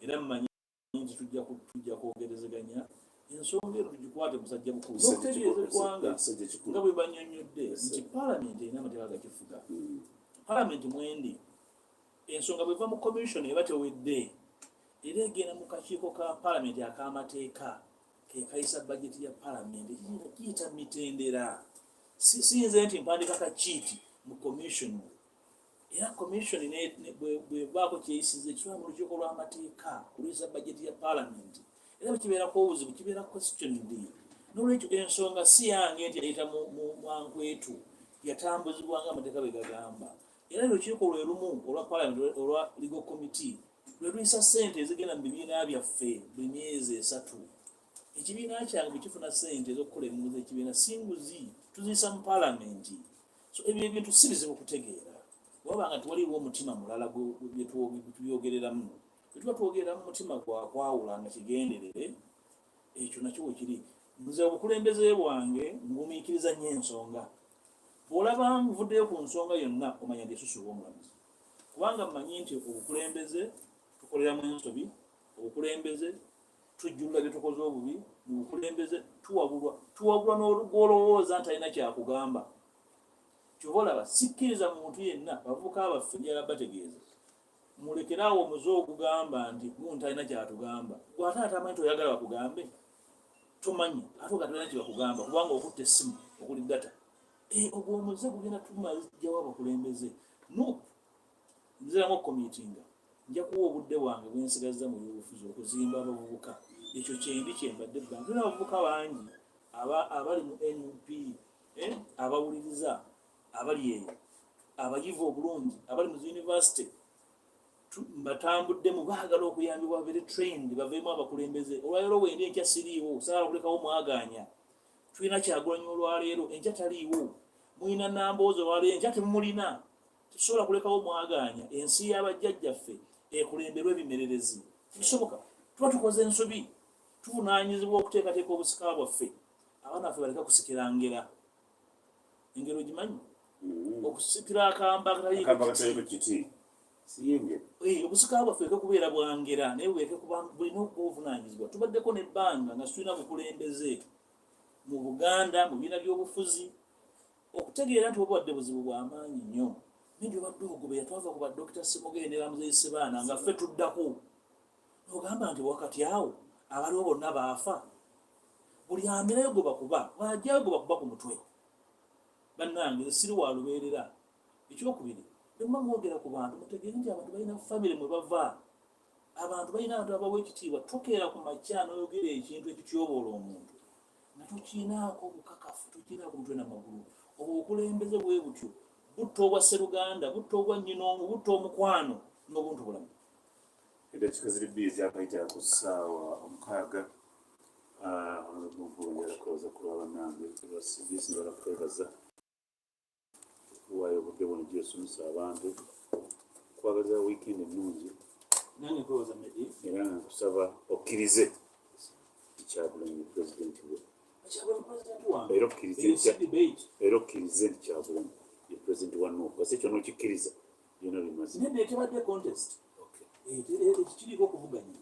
S2: era mmanyi nti tujja kwogerezeganya ensonga eno tugikwate musajja mukulu. N'okutegeeza eggwanga nga bwe bannyonnyodde nti paalamenti erina amateeka gakifuga. Paalamenti mwendi ensonga bweva mu commission eba tewedde era egenda mu kakiiko ka paalamenti ak'amateeka ke kayisa bajeti ya paalamenti kiyita mitendera. Sinze nti mpandika kakiiti mu commission. Era commission bwebaako kyeyisize kitwala mu lukiiko lw'amateeka kulwisa bajeti ya paalamenti. Era bwekibeerako obuzibu kibeera questioned. N'olwekyo ensonga si yange nti yayita mu mwankwetu yatambuzibwanga amateeka bwe gagamba. Era olukiiko lwe lumu olwa paalamenti olwa legal committee lwe luyisa ssente ezigenda mu bibiina byaffe buli myezi 3. Ekibiina kyange bwe kifuna ssente ez'okukola emirimu z'ekibiina singuzi tuziyisa mu paalamenti. So ebyo ebintu si bizibu kutegeera. Wabanga tewaliwo omutima mulala gwe tubyogereramu. Bwe tuba twogereramu mutima gwawula nga kigenderere, ekyo nakyo we kiri. Nze obukulembeze bwange ngumiikiriza nnyo ensonga. Bw'olaba nvuddeyo ku nsonga yonna omanya nti esusu obw'omulamuzi. Kubanga mmanyi nti obukulembeze tukoleramu ensobi, obukulembeze tujjulula bye tukoze obubi, mu bukulembeze tuwabulwa n'olowooza nti alina kyakugamba. Kyova olaba sikkiriza muntu yenna bavubuka baffe njala bategeeza. Mulekeraawo omuze ogugamba nti muntu alina kyatugamba. Gwe ate atamanyi nti oyagala bakugambe. Tomanyi ate ogatulina kye bakugamba kubanga okutta essimu okuli data. Ogwo omuze gugenda tumazijjawo abakulembeze. Nup nziramu okukomiitinga. Nja kuwa obudde bwange bwensigazza mu byobufuzi okuzimba abavubuka. Ekyo kyendi kyembadde bbanga. Tulina abavubuka bangi abali mu NUP, abawuliriza, abali eyo, abayivu obulungi, abali mu yunivasite. batambuddemu baagala okuyambibwa very trained baveemu abakulembeze olwaleero wendi enkya siriiwo saala kulekawo mwaganya tulina Kyagulanyi olwaleero enkya taliiwo mulina Namboozi olwaleero enkya temumulina tusobola kulekawo mwaganya ensi y'abajjajjaffe ekulemberwa ebimererezi kisoboka tuba tukoze ensobi tuvunaanyizibwa okuteekateeka obusika bwaffe abaana baffe baleka kusikira ngera engero gimanyi okusikira akamba
S3: akataliiko kiti siyenge
S2: obusika bwaffe eke kubeera bwangera naye bweke bulina okuba obuvunaanyizibwa tubaddeko nebbanga nga tulina bukulembeze mu Buganda mu bibiina by'obufuzi okutegeera nti obwadde buzibu bw'amaanyi nnyo nindi obadde ogobeya twava ku Dr. Semugende Ramuzeyise baana nga ffe tuddako ogamba nti wakati awo abaliwo bonna baafa buli amirayo gwe bakuba bwajjayo gwe bakuba ku mutwe bannange siri wa lubeerera ekyokubiri bemma mwogera ku bantu mutegeere nti abantu balina famire mwe bava abantu balina abantu abawa ekitiibwa tokeera ku makya n'oyogera ekintu ekityoboola omuntu nga tokiinaako bukakafu tokiinaako mutwe n'amagulu obwo obukulembeze bwe butyo butta obwa Sseruganda butta obwa Nnyinongo butta omukwano n'obuntu bulamu
S3: eddakiika ziri bbiri zakayita ku ssaawa 6 omuvubunyalakoza kulwa bannange lwasibisi nga bakwebaza okuwaayo obudde buno gyosomesa abantu kwagaliza wiikendi ennungi
S2: nange kwebaza Medi
S3: era nga nkusaba okkirize Kyagulanyi pulezidenti we era okkirize nti Kyagulanyi ye pulezidenti wa Nup kasi ekyo n'okikkiriza byonna bimaze
S2: nede tebadde contest kiriko okuvuganya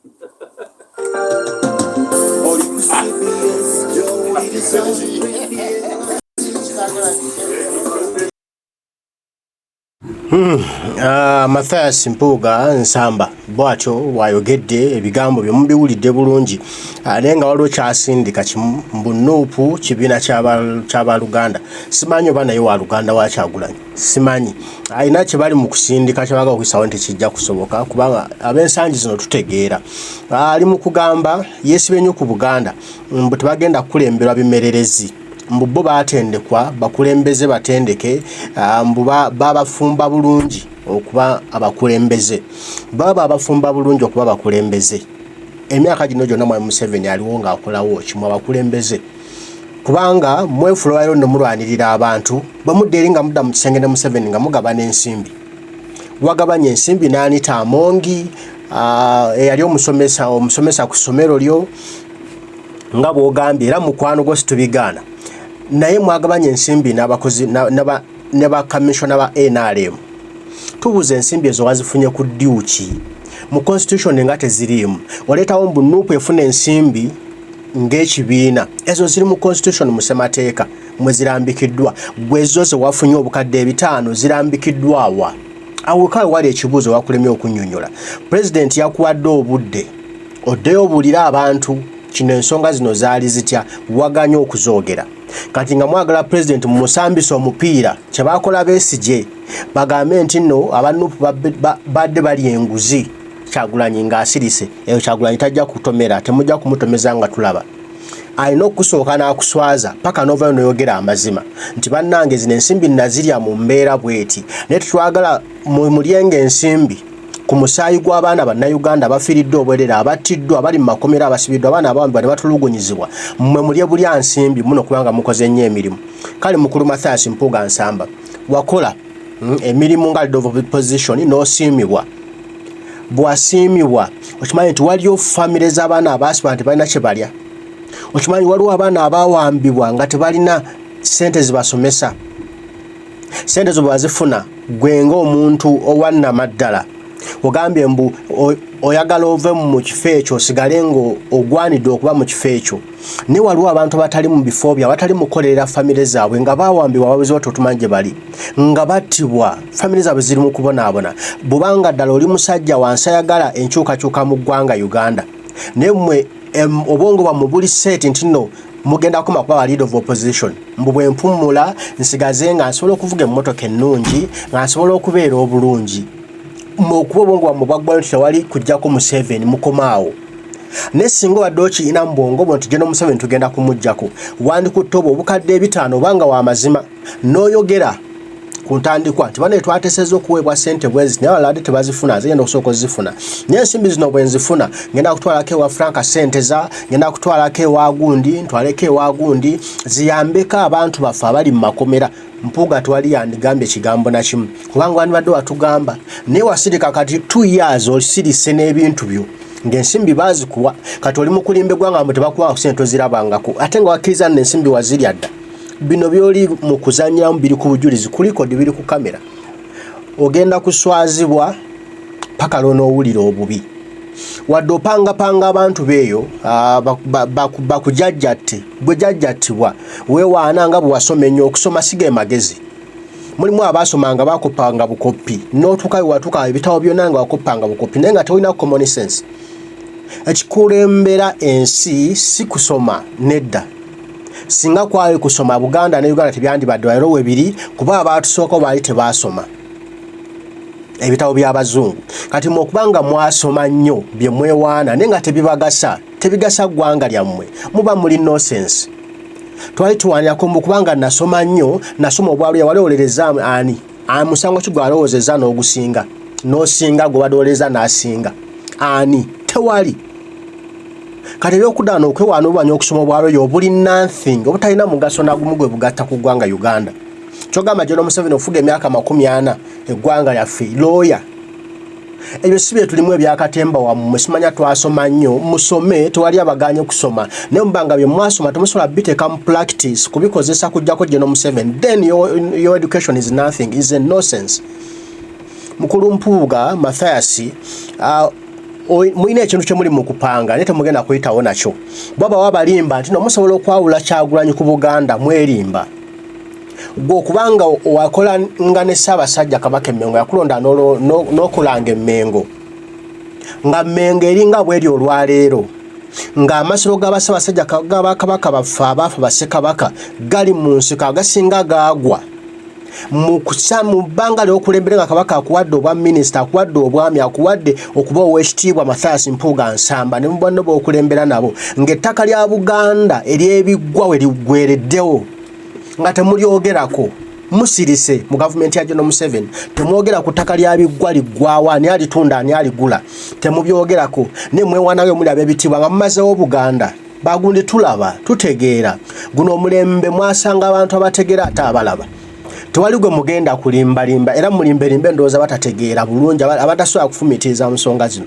S1: Mathias Mpuuga Nsamba bwatyo wayogedde ebigambo bye mubiwulidde bulungi naye nga waliwo kyasindika kimu Mbu Nup kibiina ky'abaluganda simanyi oba naye wa Luganda wa Kyagulanyi simanyi alina kye bali mu kusindika kyabaga okuyisawo nti kijja kusoboka kubanga ab'ensangi zino tutegeera ali mu kugamba yeesibe nnyo ku Buganda mbu tebagenda kukulemberwa bimererezi mbu bo batendekwa bakulembeze batendeke mbu babafumba bulungi okuba abakulembeze baba abafumba bulungi okuba abakulembeze emyaka gino gyonna mwami Museveni aliwo ng'akolawo kimu abakulembeze kubanga mwefulwayo nno mulwanirira abantu bamudde eri nga mudda mu kisenge ne Museveni nga mugabana ensimbi wagabanya ensimbi n'Anita Amongi eyali omusomesa ku ssomero lyo nga bw'ogambye era mukwano gwo situbigaana naye mwagabanya ensimbi n'abakozi ne bakamishona ba NRM tubuuza ensimbi ezo wazifunye ku dduuki mu constitution nga teziriimu waleetawo Mbu Nup efuna ensimbi ng'ekibiina ezo ziri mu constitution mu ssemateeka mwe zirambikiddwa gwe zo ze wafunye obukadde 5 zirambikiddwa wa awukawe wali ekibuuzo wakulemye okunnyonnyola pulezidenti yakuwadde obudde oddeyo obuulira abantu kino ensonga zino zaali zitya waganya okuzoogera kati nga mwagala pulezidenti mumusambisa omupiira kye baakola Besigye bagambe nti nno abanupu badde bali enguzi Kyagulanyi ng'asirise eyo Kyagulanyi tajja kutomera temujja kumutomeza nga tulaba alina okusooka n'akuswaza paka n'ovayo n'oyogera amazima nti bannange zino ensimbi nazirya mu mbeera bweti naye tetwagala mulyenga ensimbi ku musaayi gw'abaana bannayuganda bafiiridde obwerere abattiddwa bali mu makomera abasibiddwa abaana abawambibwa ne batulugunyizibwa mmwe mulye bulya nsimbi muno kubanga mukoze nnyo emirimu kale mukulu Mathias Mpuuga Nsamba wakola emirimu nga leader of opposition n'osiimibwa bwasiimibwa okimanyi nti waliyo famire z'abaana abaasibwa nti balina kye balya okimanyi waliwo abaana abawambibwa nga tebalina ssente zibasomesa ssente zo bwazifuna gwe ng'omuntu owannamaddala ogambye mbu oyagala ove mu kifo ekyo osigale ng'ogwanidde okuba mu kifo ekyo naye waliwo abantu abatali mu bifo bya abatali mukolerera famire zaabwe nga bawambibwa babuziba totumanyi gye bali nga battibwa famire zaabwe ziri mu kubonaabona bw'obanga ddala oli musajja wansi ayagala enkyukakyuka mu ggwanga Uganda naye mmwe obwongo bwammwe buli seeti nti nno mugenda kuma kuba leader of opposition mbu bwe mpummula nsigaze nga nsobola okuvuga emmotoka ennungi nga nsobola okubeera obulungi okuba obwongo bwammwe bwaggwayo nti tewali kujjako Museveni mukomaawo naye singa obadde okiina mu bwongo bwo nti gye n'Omuseveni tugenda kumuggyako wandikutte obwo obukadde 5 obanga wa mazima n'oyogera kuntandikwa nti bane twateseza okuweebwa ssente bwezi naye abalala tebazifuna zigenda okusooka ozifuna naye ensimbi zino bwe nzifuna ngenda kutwalako ewa Franka ssente za ngenda kutwalako ewa gundi ntwaleko ewa gundi ziyambeko abantu baffe abali mu makomera Mpuuga twali yandigambye ekigambo na kimu kubanga wandibadde watugamba naye wasirika kati 2 years olisirise n'ebintu byo ng'ensimbi baazikuwa kati oli mu kulimba eggwanga mbu tebakuwa ssente ozirabangako ate nga wakkiriza n'ensimbi wazirya dda bino byoli mu kuzanyiramu biri ku bujulizi kulikodi biri ku kamera ogenda kuswazibwa paka l'onoowulira obubi wadde opangapanga abantu beeyo bakujajjatte bwe jajjattibwa weewaana nga bwe wasoma ennyo okusoma sige magezi mulimu abaasomanga bakopanga bukopi n'otuuka watuuka ebitabo byonna nga wakopanga bukopi naye nga tewulina common sense ekikulembera ensi si kusoma nedda singa kwali kusoma Buganda ne Uganda tebyandibadde waliwo webiri kuba abaatusooka baali tebaasoma ebitabo by'abazungu kati mukubanga mwasoma nnyo bye mwewaana naye nga tebigasa ggwanga lyammwe muba muli nonsense twali tuwanirako mbu kubanga nasoma nnyo nasoma obwaluya wali olereza ani musango ki gwalowoozezza n'ogusinga n'osinga gwe badoleza n'asinga ani tewali kati ebyokuddaana okwewaana obwanya okusoma obwaluya obuli nothing obutalina mugaso nagumu gwe bugatta ku ggwanga Uganda kyogamba General Museveni ofuga emyaka 40 eggwanga lyaffe looya ebyo si bye tulimu ebyakatemba wammwe simanya twasoma nnyo musome tewali abaganye kusoma naye mubanga bye mwasoma temusobola biteeka mu practice kubikozesa kujjako General Museveni then your education is nothing is a nonsense mukulu Mpuuga Mathias muyina ekintu kye muli mu kupanga naye temugenda kuyitawo nakyo bwaba wabalimba nti nomusobola okwawula Kyagulanyi ku Buganda mwerimba gwe kubanga wakola nga ne Ssaabasajja Kabaka Emmengo yakulonda n'okulanga Emmengo nga Mmengo eringa bweri olwaleero ng'amasiro g'Abassaabasajja Kabaka baffe abaafa Bassekabaka gali mu nsiko agasinga gaagwa mu bbanga ly'okulembera nga Kabaka akuwadde obwa minisita akuwadde obwami akuwadde okuba ow'ekitiibwa Mathias Mpuuga Nsamba ne mu bonna b'okulembera nabo ng'ettaka lya Buganda ery'ebiggwa we liggwereddewo nga temulyogerako musirise mu gavumenti ya General Museveni temwogera ku ttaka lya biggwa liggwawa ani alitunda ani aligula temubyogerako ne mwewaanayo muli ab'ebitiibwa nga mumazeewo Buganda bagundi tulaba tutegeera guno omulembe mwasanga abantu abategeera ate abalaba tewali gwe mugenda kulimbalimba era mulimbelimbe ndowooza batategeera bulungi abatasobola kufumitiriza mu nsonga zino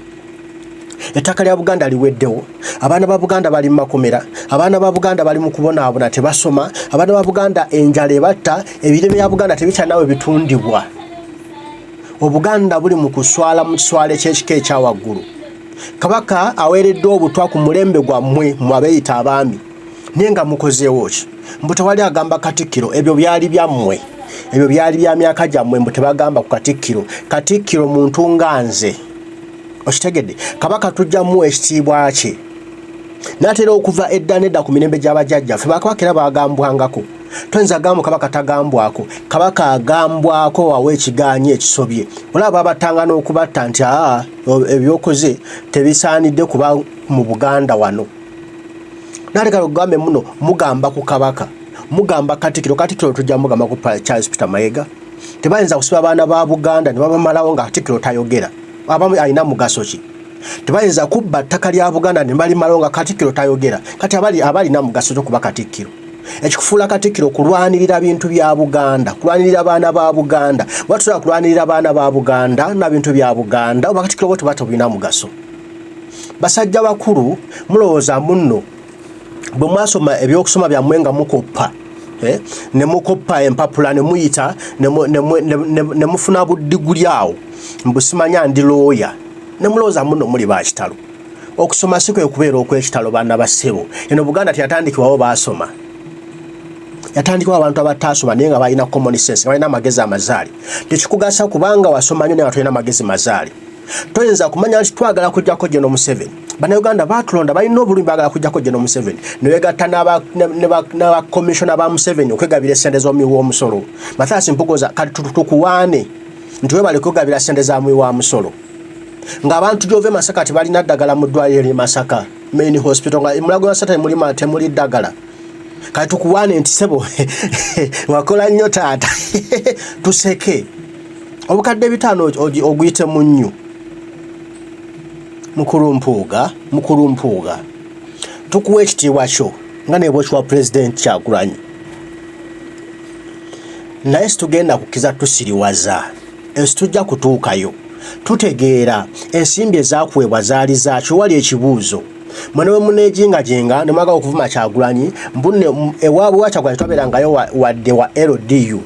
S1: ettaka lya Buganda liweddewo abaana ba Buganda bali mu makomera abaana ba Buganda bali mu kubonaabona tebasoma abaana ba Buganda enjala ebatta ebirime bya Buganda tebikyanawe bitundibwa Obuganda buli mu kuswala mu kiswala eky'ekika ekyawaggulu Kabaka aweereddwa obutwa ku mulembe gwammwe mu abeeyita abaami naye nga mukozeewo ki mbu tewali agamba Katikkiro ebyo byali byammwe ebyo byali bya myaka gyammwe mbu tebagamba ku Katikkiro muntu nga nze okitegedde Kabaka tujjamu ekitiibwa kye natera okuva edda nedda ku mirembe gy'abajjajjaffe bakabaka era bagambwangako toyinza gamba Kabaka tagambwako Kabaka agambwako wawe ekigaanyi ekisobye olaba abatanga n'okubatta nti ebyokoze tebisaanidde kuba mu Buganda wano nalekala okugambe muno mugamba ku Kabaka mugamba Katikkiro tujja mugamba ku Charles Peter Mayiga tebayinza kusiba abaana ba Buganda ne babamalawo nga Katikkiro tayogera abamu alina mugaso ki tebayinza kubba ttaka lya Buganda ne balimalawo nga Katikkiro tayogera kati abalina mugaso okuba Katikkiro ekikufuula Katikkiro kulwanirira bintu bya Buganda kulwanirira abaana ba Buganda watusobola kulwanirira abaana ba Buganda na bintu bya Buganda oba Katikkiro bwe tebata bulina mugaso basajja bakulu mulowooza munno bwe mwasoma ebyokusoma byammwe nga mukoppa ne mukoppa empapula ne muyita ne mufuna buddiguli awo mbusimanya ndi looya ne mulowooza muno muli ba kitalo okusoma si kwe kubeera okw'ekitalo baana bassebo eno Buganda teyatandikibwawo baasoma yatandikibwa abantu abataasoma naye nga balina common sense nga balina amagezi amazaali tekikugasa kubanga wasoma nnyo naye nga tolina amagezi mazaali toyinza kumanya nti twagala kujjako General Museveni bannayuganda baatulonda balina obulumi baagala kujjako General Museveni ne begatta n'abakomishona ba Museveni okwegabira essente z'omuwi w'omusolo Mathias Mpuuga kati tukuwaane nti we bali kwegabira ssente za muwi wa musolo ng'abantu gy'ova Masaka tebalina ddagala mu ddwaliro ly'e Masaka main hospital nga Mulago Masaka temuli ddagala kati tukuwane nti sebo wakola nnyo taata tuseke obukadde 5 oguyite mu nnyo mukulu Mpuuga tukuwa ekitiibwa kyo nga ne bw'okiwa President Kyagulanyi naye situgenda kukiza tusiriwaza esitujja kutuukayo tutegeera ensimbi ezaakuweebwa zaali zaakyo wali ekibuuzo mwana we muneejingajenga ne mwagala okuvuma Kyagulanyi mbunne ewaabwe wa Kyagulanyi twabeerangayo wadde wa LDU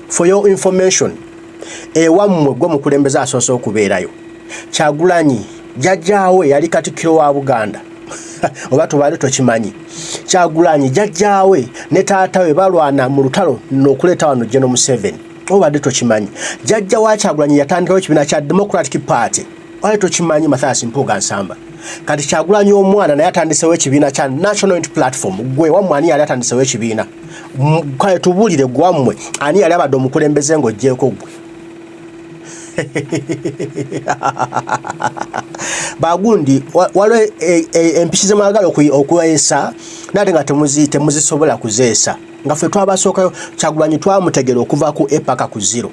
S1: for your information ewammwe gwe mukulembeze asoose okubeerayo Kyagulanyi jjajjaawe yali Katikkiro wa Buganda oba tubaali tokimanyi Kyagulanyi jjajjaawe ne taata we balwana mu lutalo n'okuleeta wano General Museveni obadde tokimanyi jjajja wa Kyagulanyi yatandikawo ekibiina kya Democratic Party wali tokimanyi Mathias Mpuuga Nsamba kati Kyagulanyi omwana naye atandisewo ekibiina kya National Unity Platform gwe wammwe ani yali atandisewo ekibiina kale tubuulire gwe wammwe ani yali abadde omukulembeze ng'oggyeko gwe bagundi waliwo empiki ze mwagala okuweesa nate nga temuzisobola kuzeesa nga ffe twabasookayo Kyagulanyi twamutegera okuva ku epaka ku 0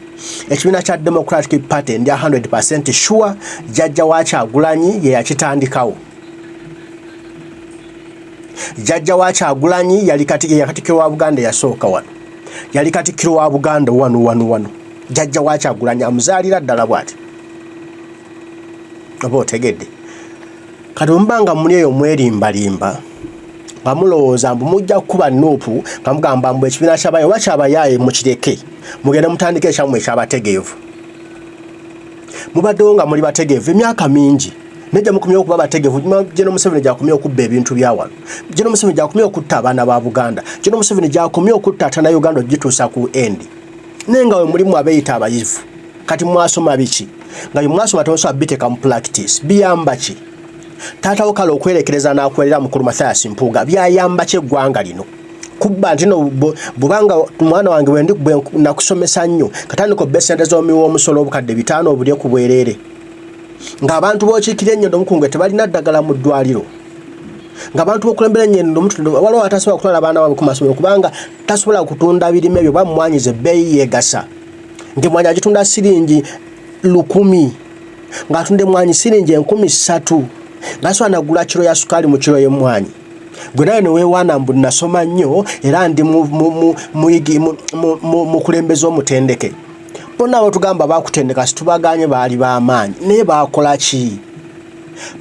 S1: ekibiina kya Democratic Party ndi 100% sure jjajja wa Kyagulanyi ye yakitandikawo jjajja wa Kyagulanyi yali Katikkiro wa Buganda yasooka wano yali Katikkiro wa Buganda wano jjajja wa Kyagulanyi amuzaalira ddala bw'ati oba otegedde kati mbanga muli eyo mwerimbalimba nga mulowooza mbu mujja kukuba Nup nga mugamba mbu ekibiina ky'abayaye oba ky'abayaye mukireke mugende mutandike ekyammwe ekyabategeevu mubaddewo nga muli bategeevu emyaka mingi nejja mukumye okuba bategeevu General Museveni gyakumye okubba ebintu bya wano General Museveni gyakumye okutta abaana ba Buganda General Museveni gyakumye okutta atana Uganda ogituusa ku endi naye nga we mulimu abeeyita abayivu kati mwasoma biki nga bye mwasoma temusobola biteeka mu practice biyamba ki taatawo kale okwerekereza n'akuwerera mukulu Mathias Mpuuga byayamba ki eggwanga lino kubba nti no bubanga mwana wange wendi nakusomesa nnyo katandika obbe ssente z'omiwa omusolo obukadde 5 obulye ku bwereere ng'abantu b'okiikira ennyondo mukungwe tebalina ddagala mu ddwaliro ng'abantu b'okulembera ennyondo waliwo atasobola kutwala abaana baabwe ku masomero kubanga tasobola kutunda birime byo bamwanyiza ebbeeyi yeegasa ng'emwanyi agitunda siringi 1,000 ng'atunda emwanyi siringi 3,000 ng'asobola nagula kiro ya sukaali mu kiro y'emmwanyi gwe naye neweewaana mbu nasoma nnyo era ndi mukulembeza omutendeke bonna abo tugamba baakutendeka situbaganye baali b'amaanyi naye baakola ki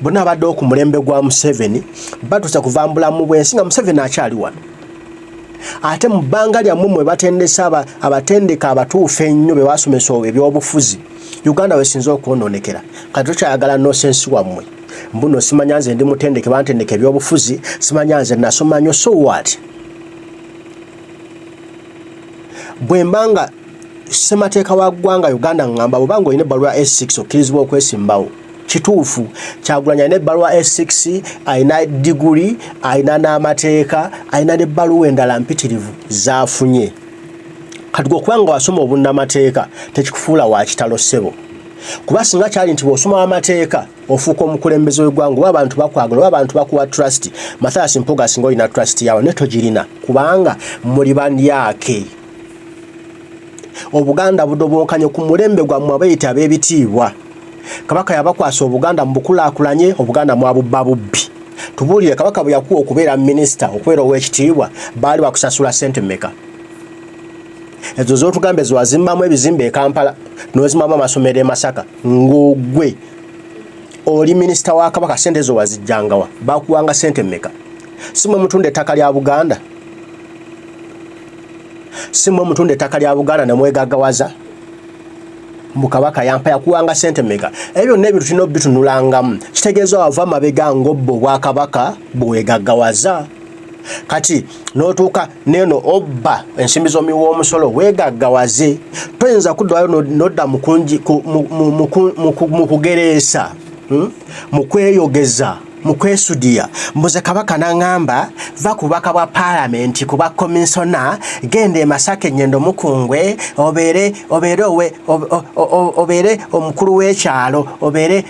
S1: bonna abaddewo ku mulembe gwa Museveni batuusa kuvambula mu bwensi nga Museveni akyali wano ate mu bbanga lyammwe mwe batendesa abatendeka abatuufu ennyo be basomesa ebyobufuzi Uganda wesinza okwonoonekera kati tokyayagala nosensi wammwe mbuno simanya nze ndi mutendeke bantendeka ebyobufuzi simanya nze nasoma nnyo so what bwe mbanga ssemateeka wa ggwanga Uganda ngamba bwobanga olina ebbaluwa S6 okkirizibwa okwesimbawo kituufu Kyagulanyi alina ebbaluwa S6 alina diguli alina n'amateeka alina n'ebbaluwa endala mpitirivu zaafunye kati gwe okubanga wasoma obunnamateeka tekikufuula wa kitalo ssebo kuba singa kyali nti bw'osoma amateeka ofuuka omukulembeze w'eggwanga oba abantu bakwagala oba abantu bakuwa trust Mathias Mpuuga singa olina trust yawe ne togirina kubanga muli bandyake Obuganda budobonkanye ku mulembe gwammwe abayita ab'ebitiibwa Kabaka yabakwasa Obuganda mu bukulaakulanye Obuganda mwabubba bubbi tubuulire Kabaka bwe yakuwa okubeera minisita okubeera ow'ekitiibwa baali bakusasula ssente mmeka ezo z'otugamba ezo wazimbamu ebizimbe e Kampala n'ozimamu amasomero e Masaka ng'ogwe oli minisita wa Kabaka ssente ezo wazijjangawa baakuwanga ssente mmeka simwe mutunda ettaka lya Buganda simwe mutunda ettaka lya Buganda ne mwegaggawaza Kabaka yampa yakuwanga ssente mmeka ebyo n'ebintu tulina obitunulangamu kitegeeza wava mabega ng'obbo bwa Kabaka bwegaggawaza kati n'otuuka neno obba ensimbi z'omiwa omusolo weegaggawaze toyinza kuddayo n'odda mu kugereesa mu kweyogeza mu kwesudiya mbuze Kabaka n'angamba va ku bubaka bwa paalamenti ku bakomisona genda e Masaka ennyendo mukungwe obeere omukulu w'ekyalo obeere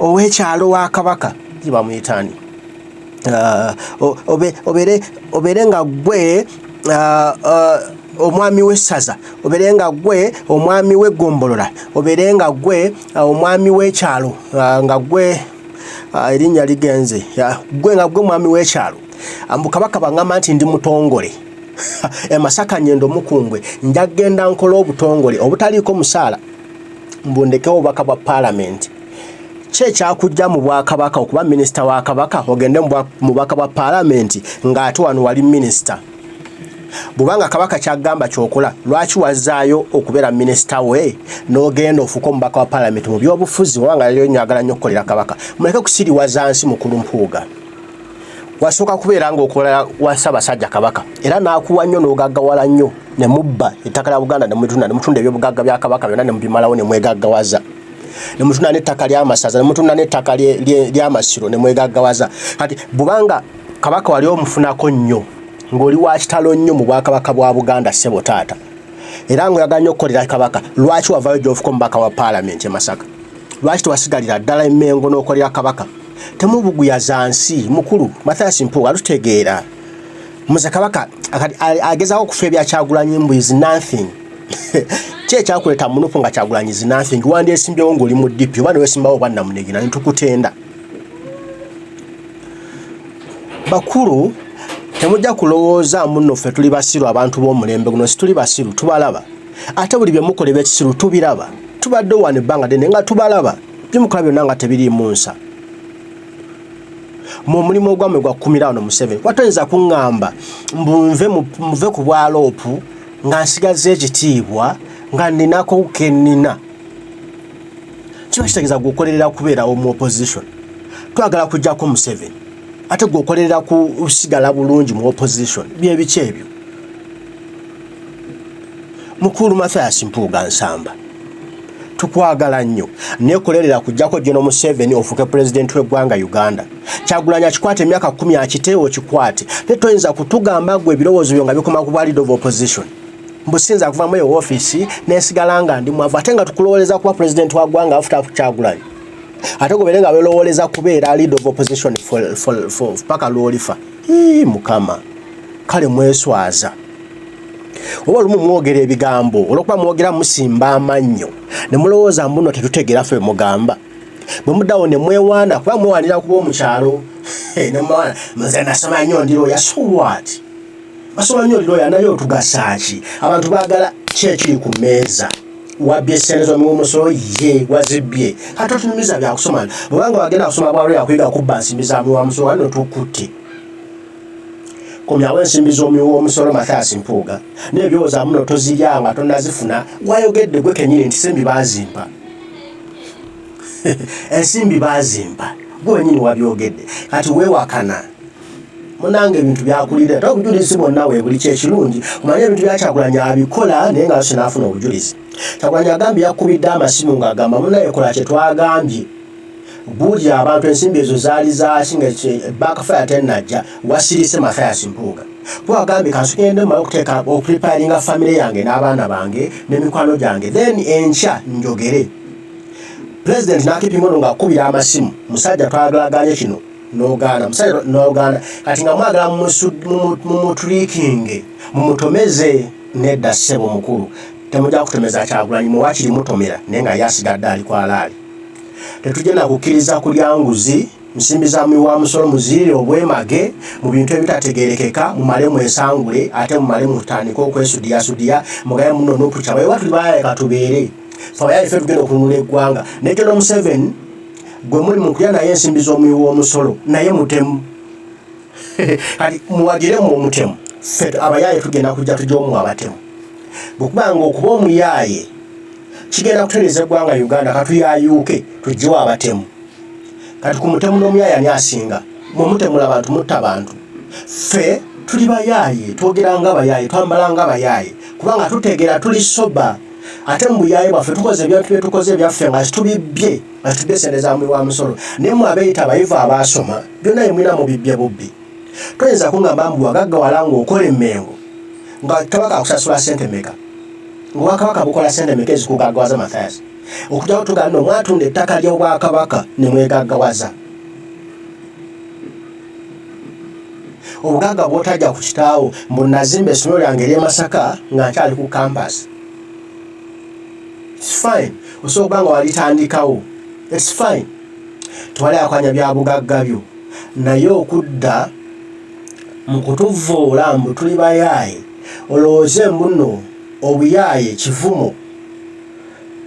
S1: ow'ekyalo wa Kabaka bamuyitani obere nga gwe omwami w'essaza, obere nga gwe omwami w'eggombolola, obere nga gwe omwami w'ekyalo, nga gwe erinnya ligenze, gwe nga gwe omwami w'ekyalo. Mbu Kabaka bangamba nti ndi mutongole Masaka Nyendo Mukungwe njagenda nkola obutongole obutaliiko musaala mbu ndekewo obubaka bwa Parliament. Kyekyakuggya mu Bwakabaka okuba minisita wa Kabaka ogende mu bubaka bwa Parliament ng'ate wano wali minisita. Bw'obanga Kabaka kyagamba kyokola lwaki wazaayo okubeera minisita we n'ogenda ofuuka omubaka wa Parliament mu byobufuzi obanga leero nyagala nnyo okukolera Kabaka. Muleke kusiriwaza nsi mukulu Mpuuga. Wasooka kubeera ng'okola wa Ssaabasajja Kabaka era n'akuwa nnyo n'ogaggawala nnyo ne mubba ettaka lya Buganda ne mutunda ebyobugagga bya Kabaka byonna ne mubimalawo ne mwegaggawaza. Ne mutunda n'ettaka ly'amasaza ne mutunda n'ettaka ly'amasiro ne mwegaggawaza. Kati bw'obanga Kabaka wali omufunako nnyo ng'oli wa kitalo nnyo mu Bwakabaka bwa Buganda ssebo taata era ng'oyagala nnyo okukolera Kabaka, lwaki wavaayo gy'ofuuka omubaka wa Parliament e Masaka? Lwaki tewasigalira ddala Emmengo n'okolera Kabaka? Temubuguyaza nsi mukulu Mathias Mpuuga alutegeera. Muze Kabaka agezaako okufa ebya Kyagulanyi mbu is nothing. Kye ekyakuleeta mu Nup nga Kyagulanyi is nothing. Wandyesimbyewo ng'oli mu DP oba ne weesimbawo obwa Namunegina ne tukutenda. Bakulu temujja kulowooza muno ffe tuli basiru abantu b'omulembe guno, si tuli basiru tubalaba. Ate buli bye mukola ebyekisiru tubiraba. Tubadde wano ebbanga ddene nga tubalaba. Bye mukola byonna nga tebiriimu nsa. Mu mulimu gwammwe gwa 17 watayinza kuŋŋamba muve ku bwaloopu nga nsigaze ekitiibwa nga ninako kennina. Kiba kitegeeza gwokolerera kubeerawo mu opposition. Twagala kujjako Museveni ate gwokolerera kusigala bulungi mu opposition. Bye biki ebyo? Mukulu Mathias Mpuuga Nsamba tukwagala nnyo nekolerera kujjako General Museveni ofuuke president w'eggwanga Uganda. Kyagulanyi akikwate emyaka 10 akiteewo kikwate. Tetoyinza kutugamba gwe ebirowoozo byo nga bikoma ku bwa leader of opposition. Mbusinza kuva mu office nesigala nga ndi mwavu ate nga tukulowooleza kuba president wa ggwanga afuta Kyagulanyi. Ate gobeere nga belowooleza kubeera leader of opposition for paka lwolifa. Mukama kale mweswaza. Oba lumu mwogera ebigambo olwokuba mwogera musimba amannyo ne mulowooza mbuno tetutegeera ffe mugamba. Bwe muddawo ne mwewaana kuba mwewaanira kuba omukyalo. Ne mwewaana nze nasoma nnyo ndiroya so what? Basoma nnyo ndiroya nayo otugasa ki? Abantu baagala ki ekiri ku mmeeza? Wabbye ssente z'omuwumusolo ye wazibbye. Kati otunumiza byakusoma. Bw'obanga wagenda kusoma bwalwe yakuyiga kubba nsimbi za muwumusolo wano tukutte. Komyawo ensimbi z'omuwumusolo Mathias Mpuuga n'ebyowooza muno tozirya nga tonnazifuna wayogedde gwe kennyini nti ensimbi baazimpa. Ensimbi baazimpa gwe wennyini wabyogedde kati weewakana. Munange ebintu byakulira ate obujulizi bwonna weebuli kyekirungi omanye ebintu bya Kyagulanyi abikola naye nga sinaafuna obujulizi. Kyagulanyi agambye yakubidde amasimu ng'agamba munaye kola kye twagambye. Buli abantu ensimbi ezo zaali zakinga backfire tenajja wasirise Mathias Mpuuga. Twagambye kansugende mala okuteeka okupreparinga family yange n'abaana bange n'emikwano gyange then enkya njogere. President n'akipingono ng'akubira amasimu musajja twagalaganye kino n'ogaana musajja n'ogaana kati nga mwagala mumutrikinge mumutomeze nedda ssebo mukulu temujja kutomeza Kyagulanyi muwaakiri mutomera naye nga yasigadde ali kwalaali. Tetujja kukkiriza kulya nguzi nsimbi za wa musolo muzirire obwemage mu bintu ebitategerekeka mumale mwesangule ate mumale mutandika okwesudiyasudiya mugaye muno n'okuca baye watu baye katubeere abayaye ffe tugenda okununula eggwanga ne General Museveni gwe muli mu kulya naye ensimbi z'omuwi w'omusolo naye mutemu. Kati muwagire mu omutemu ffe abayaye tugenda kujja tujja omu abatemu. Bw'okubanga okuba omuyaaye kigenda kutereeza eggwanga Uganda katuyayuuke tujjewo abatemu. Kati ku mutemu n'omuyaaye ani asinga? Mumutemula abantu mutta bantu. Ffe tuli bayaaye twogera nga bayaaye twambala nga bayaaye kubanga tutegeera tuli soba. Ate mu buyaaye bwaffe tukoze ebintu bye tukoze ebyaffe nga tubibbye nga tubbye ssente za muwi wa musolo naye mu abeeyita abayivu abaasoma byonna bye mulina mu bibbye bubbi. Toyinza kungamba mbu wagaggawala ng'okola Emmengo nga Kabaka akusasula ssente meka. Obwakabaka bukola ssente meka ezikugaggawaza Mathias? Okujjawo tugamba mwatunda ettaka ly'Obwakabaka ne mwegaggawaza. obugagga bw'otajja ku kitaawo mbu nazimba essomero lyange ery'e Masaka nga nkyali ku campus. It's fine. Osobola nga walitandikawo. It's fine. Twali akwanya bya bugagga byo. Naye okudda mu kutuvvoola mbu tuli bayaaye olowooze mbu nno obuyaaye kivumo.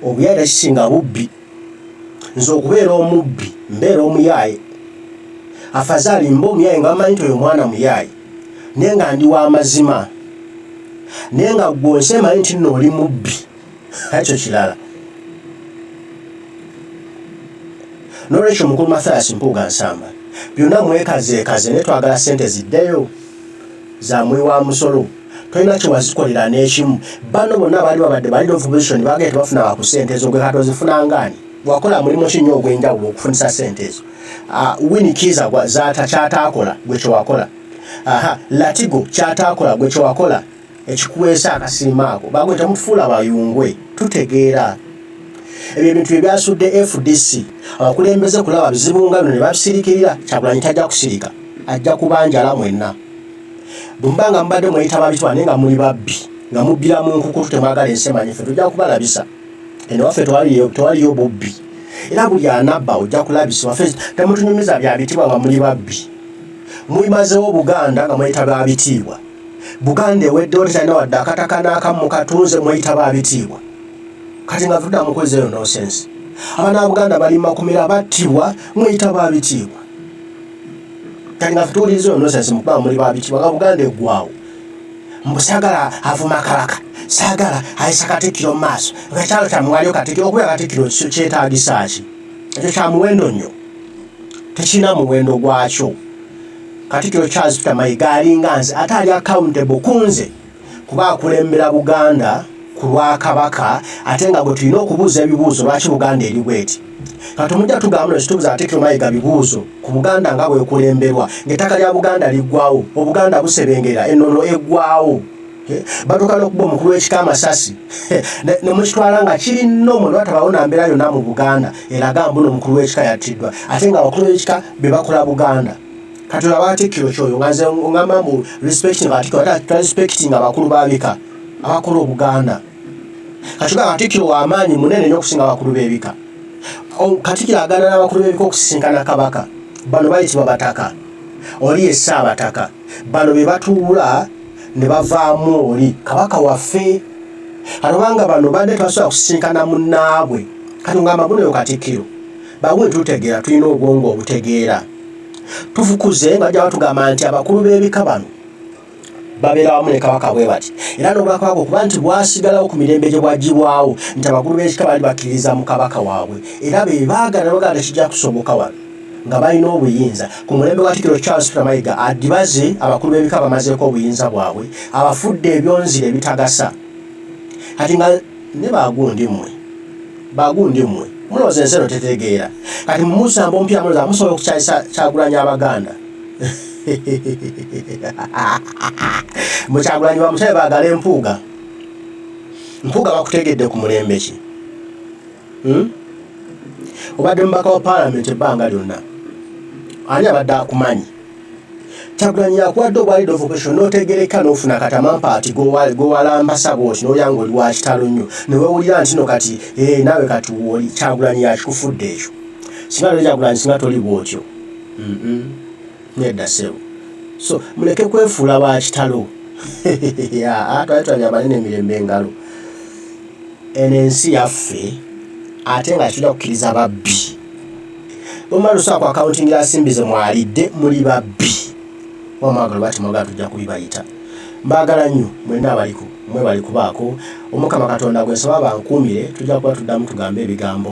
S1: Obuyaaye takisinga bubbi. Nze okubeera omubbi mbeera omuyaaye. Afazaali mba omuyaaye nga bamanyi nti oyo mwana muyaaye naye nga ndi wa mazima naye nga ggwe onsemanyi nti nno oli mubbi. Ekyo kirala. N'olwekyo mukulu Mathias Mpuuga Nsamba byonna mwekazeekaze naye twagala ssente ziddeyo za mwi wa musolo. Tolina kye wazikolera n'ekimu. Bano bonna baali babadde bali opposition bagenda tebafuna ku ssente ezo gwe kati ozifuna ngaani. Wakola mulimu ki nnyo ogw'enjawulo okufunisa ssente ezo. Winnie Kiza zaata kyataakola gwe kyewakola. Latigo kyataakola gwe kyewakola. Ekikuweesa akasiima ako bagwe temutufuula bayungwe tutegeera. Ebyo ebintu ebyasudde FDC abakulembeze kulaba bizibu nga bino ne babisirikirira. Kyagulanyi tajja kusirika, ajja kubanjala mwenna. Bumbanga mbadde mweyita babitwa naye nga muli babbi nga mubbira mu nkukutu temwagala ensemanyi ffe tujja kubalabisa. Eno waffe tewaliyo bubbi era buli anabba ojja kulabisa. Waffe temutunyumiza bya bitibwa nga muli babbi. Muyimazewo Buganda nga mweyita babitiibwa. Buganda eweddewo tetalina wadde akataka n'akamu mukatunze mweyita babitiibwa. Kati nga tudda mukozi eyo nonsense. Abaana Buganda bali makumira battibwa mweyita babitiibwa. Kati nga tuwuliriza eyo nonsense mukuba muli babitiibwa nga Buganda eggwawo. Mbu saagala avuma Kabaka, saagala ayisa Katikkiro mu maaso. Ekyalo kyammwe waliyo Katikkiro, okubeera Katikkiro kyetaagisa ki? Ekyo kya muwendo nnyo. Tekirina muwendo gwakyo. Katikkiro Charles Peter Mayiga alinga nze ate ali accountable ku nze kuba akulembera Buganda ku lwa Kabaka ate nga gwe tulina okubuuza ebibuuzo lwaki Buganda eri bweti. Kati omujja tugamba no kitubuuza Katikkiro Mayiga bibuuzo ku Buganda nga bwe kulemberwa ng'ettaka lya Buganda liggwawo, Obuganda busebengera, ennono eggwawo. Batuuka n'okuba omukulu w'ekika Amasasi ne mukitwala nga kiri nno mu lwatabawo na mbeera yonna mu Buganda eraga mbu n'omukulu w'ekika yattiddwa ate nga abakulu b'ekika be bakola Buganda. Kati olaba Katikkiro kyoyo nga nze ngamba mbu respecting Katikkiro ate respecting abakulu b'abika abakola Obuganda. Kati nga Katikkiro w'amaanyi munene nnyo okusinga abakulu b'ebika. Katikkiro agaana n'abakulu b'ebika okusisinkana Kabaka. Bano bayitibwa bataka. Oli ye Ssaabataka. Bano be batuula ne bavaamu oli Kabaka waffe. Alobanga bano badde tebasobola kusisinkana munnaabwe. Kati ngamba buno yo Katikkiro. Bawe tutegeera tulina obwongo obutegeera. Tufukuze nga jja batugamba nti abakulu b'ebika bano babeera wamu ne Kabaka bwe bati. Era n'obwaka bwako kuba nti bwasigalawo ku mirembe gye bwaggyibwawo nti abakulu b'ekika baali bakkiririza mu Kabaka waabwe. Era be baagala bagala tekijja kusoboka wano nga balina obuyinza. Ku mulembe gwa Katikkiro Charles Peter Mayiga adibaze abakulu b'ebika bamazeeko obuyinza bwabwe abafudde ebyonzire ebitagasa. Kati nga ne bagundi mmwe mulowooza ensi eno tetegeera. Kati mumusamba omupiira mulowooza musobola okukyayisa Kyagulanyi Abaganda. Mu Kyagulanyi bamukyaye baagala Mpuuga. Mpuuga bakutegedde ku mulembe ki? Obadde mubaka wa Parliament ebbanga lyonna. Ani abadde akumanyi? Kyagulanyi yakuwadde obwalida vocation n'otegereka n'ofuna katama mpaati g'owalambasa bw'oti n'olyanga oli wa kitalo nnyo ne weewulira nti no kati naawe kati woli Kyagulanyi yakikufudde ekyo. Singa lero Kyagulanyi singa toli bw'otyo. Nedda ssebo. So muleke kwefuula ba kitalo. Twali tulabye abanene emirembe engalo. Eno ensi yaffe ate nga tujja kukkiriza babbi. Omala osobola ku akauntingira nsimbi ze mwalidde muli babbi. Omwagalo bati mwagala tujja kubibayita. Mbaagala nnyo mwenna abaliku mwe bali kubaako. Omukama Katonda gwe nsaba bankuumire tujja kuba tuddamu tugambe ebigambo.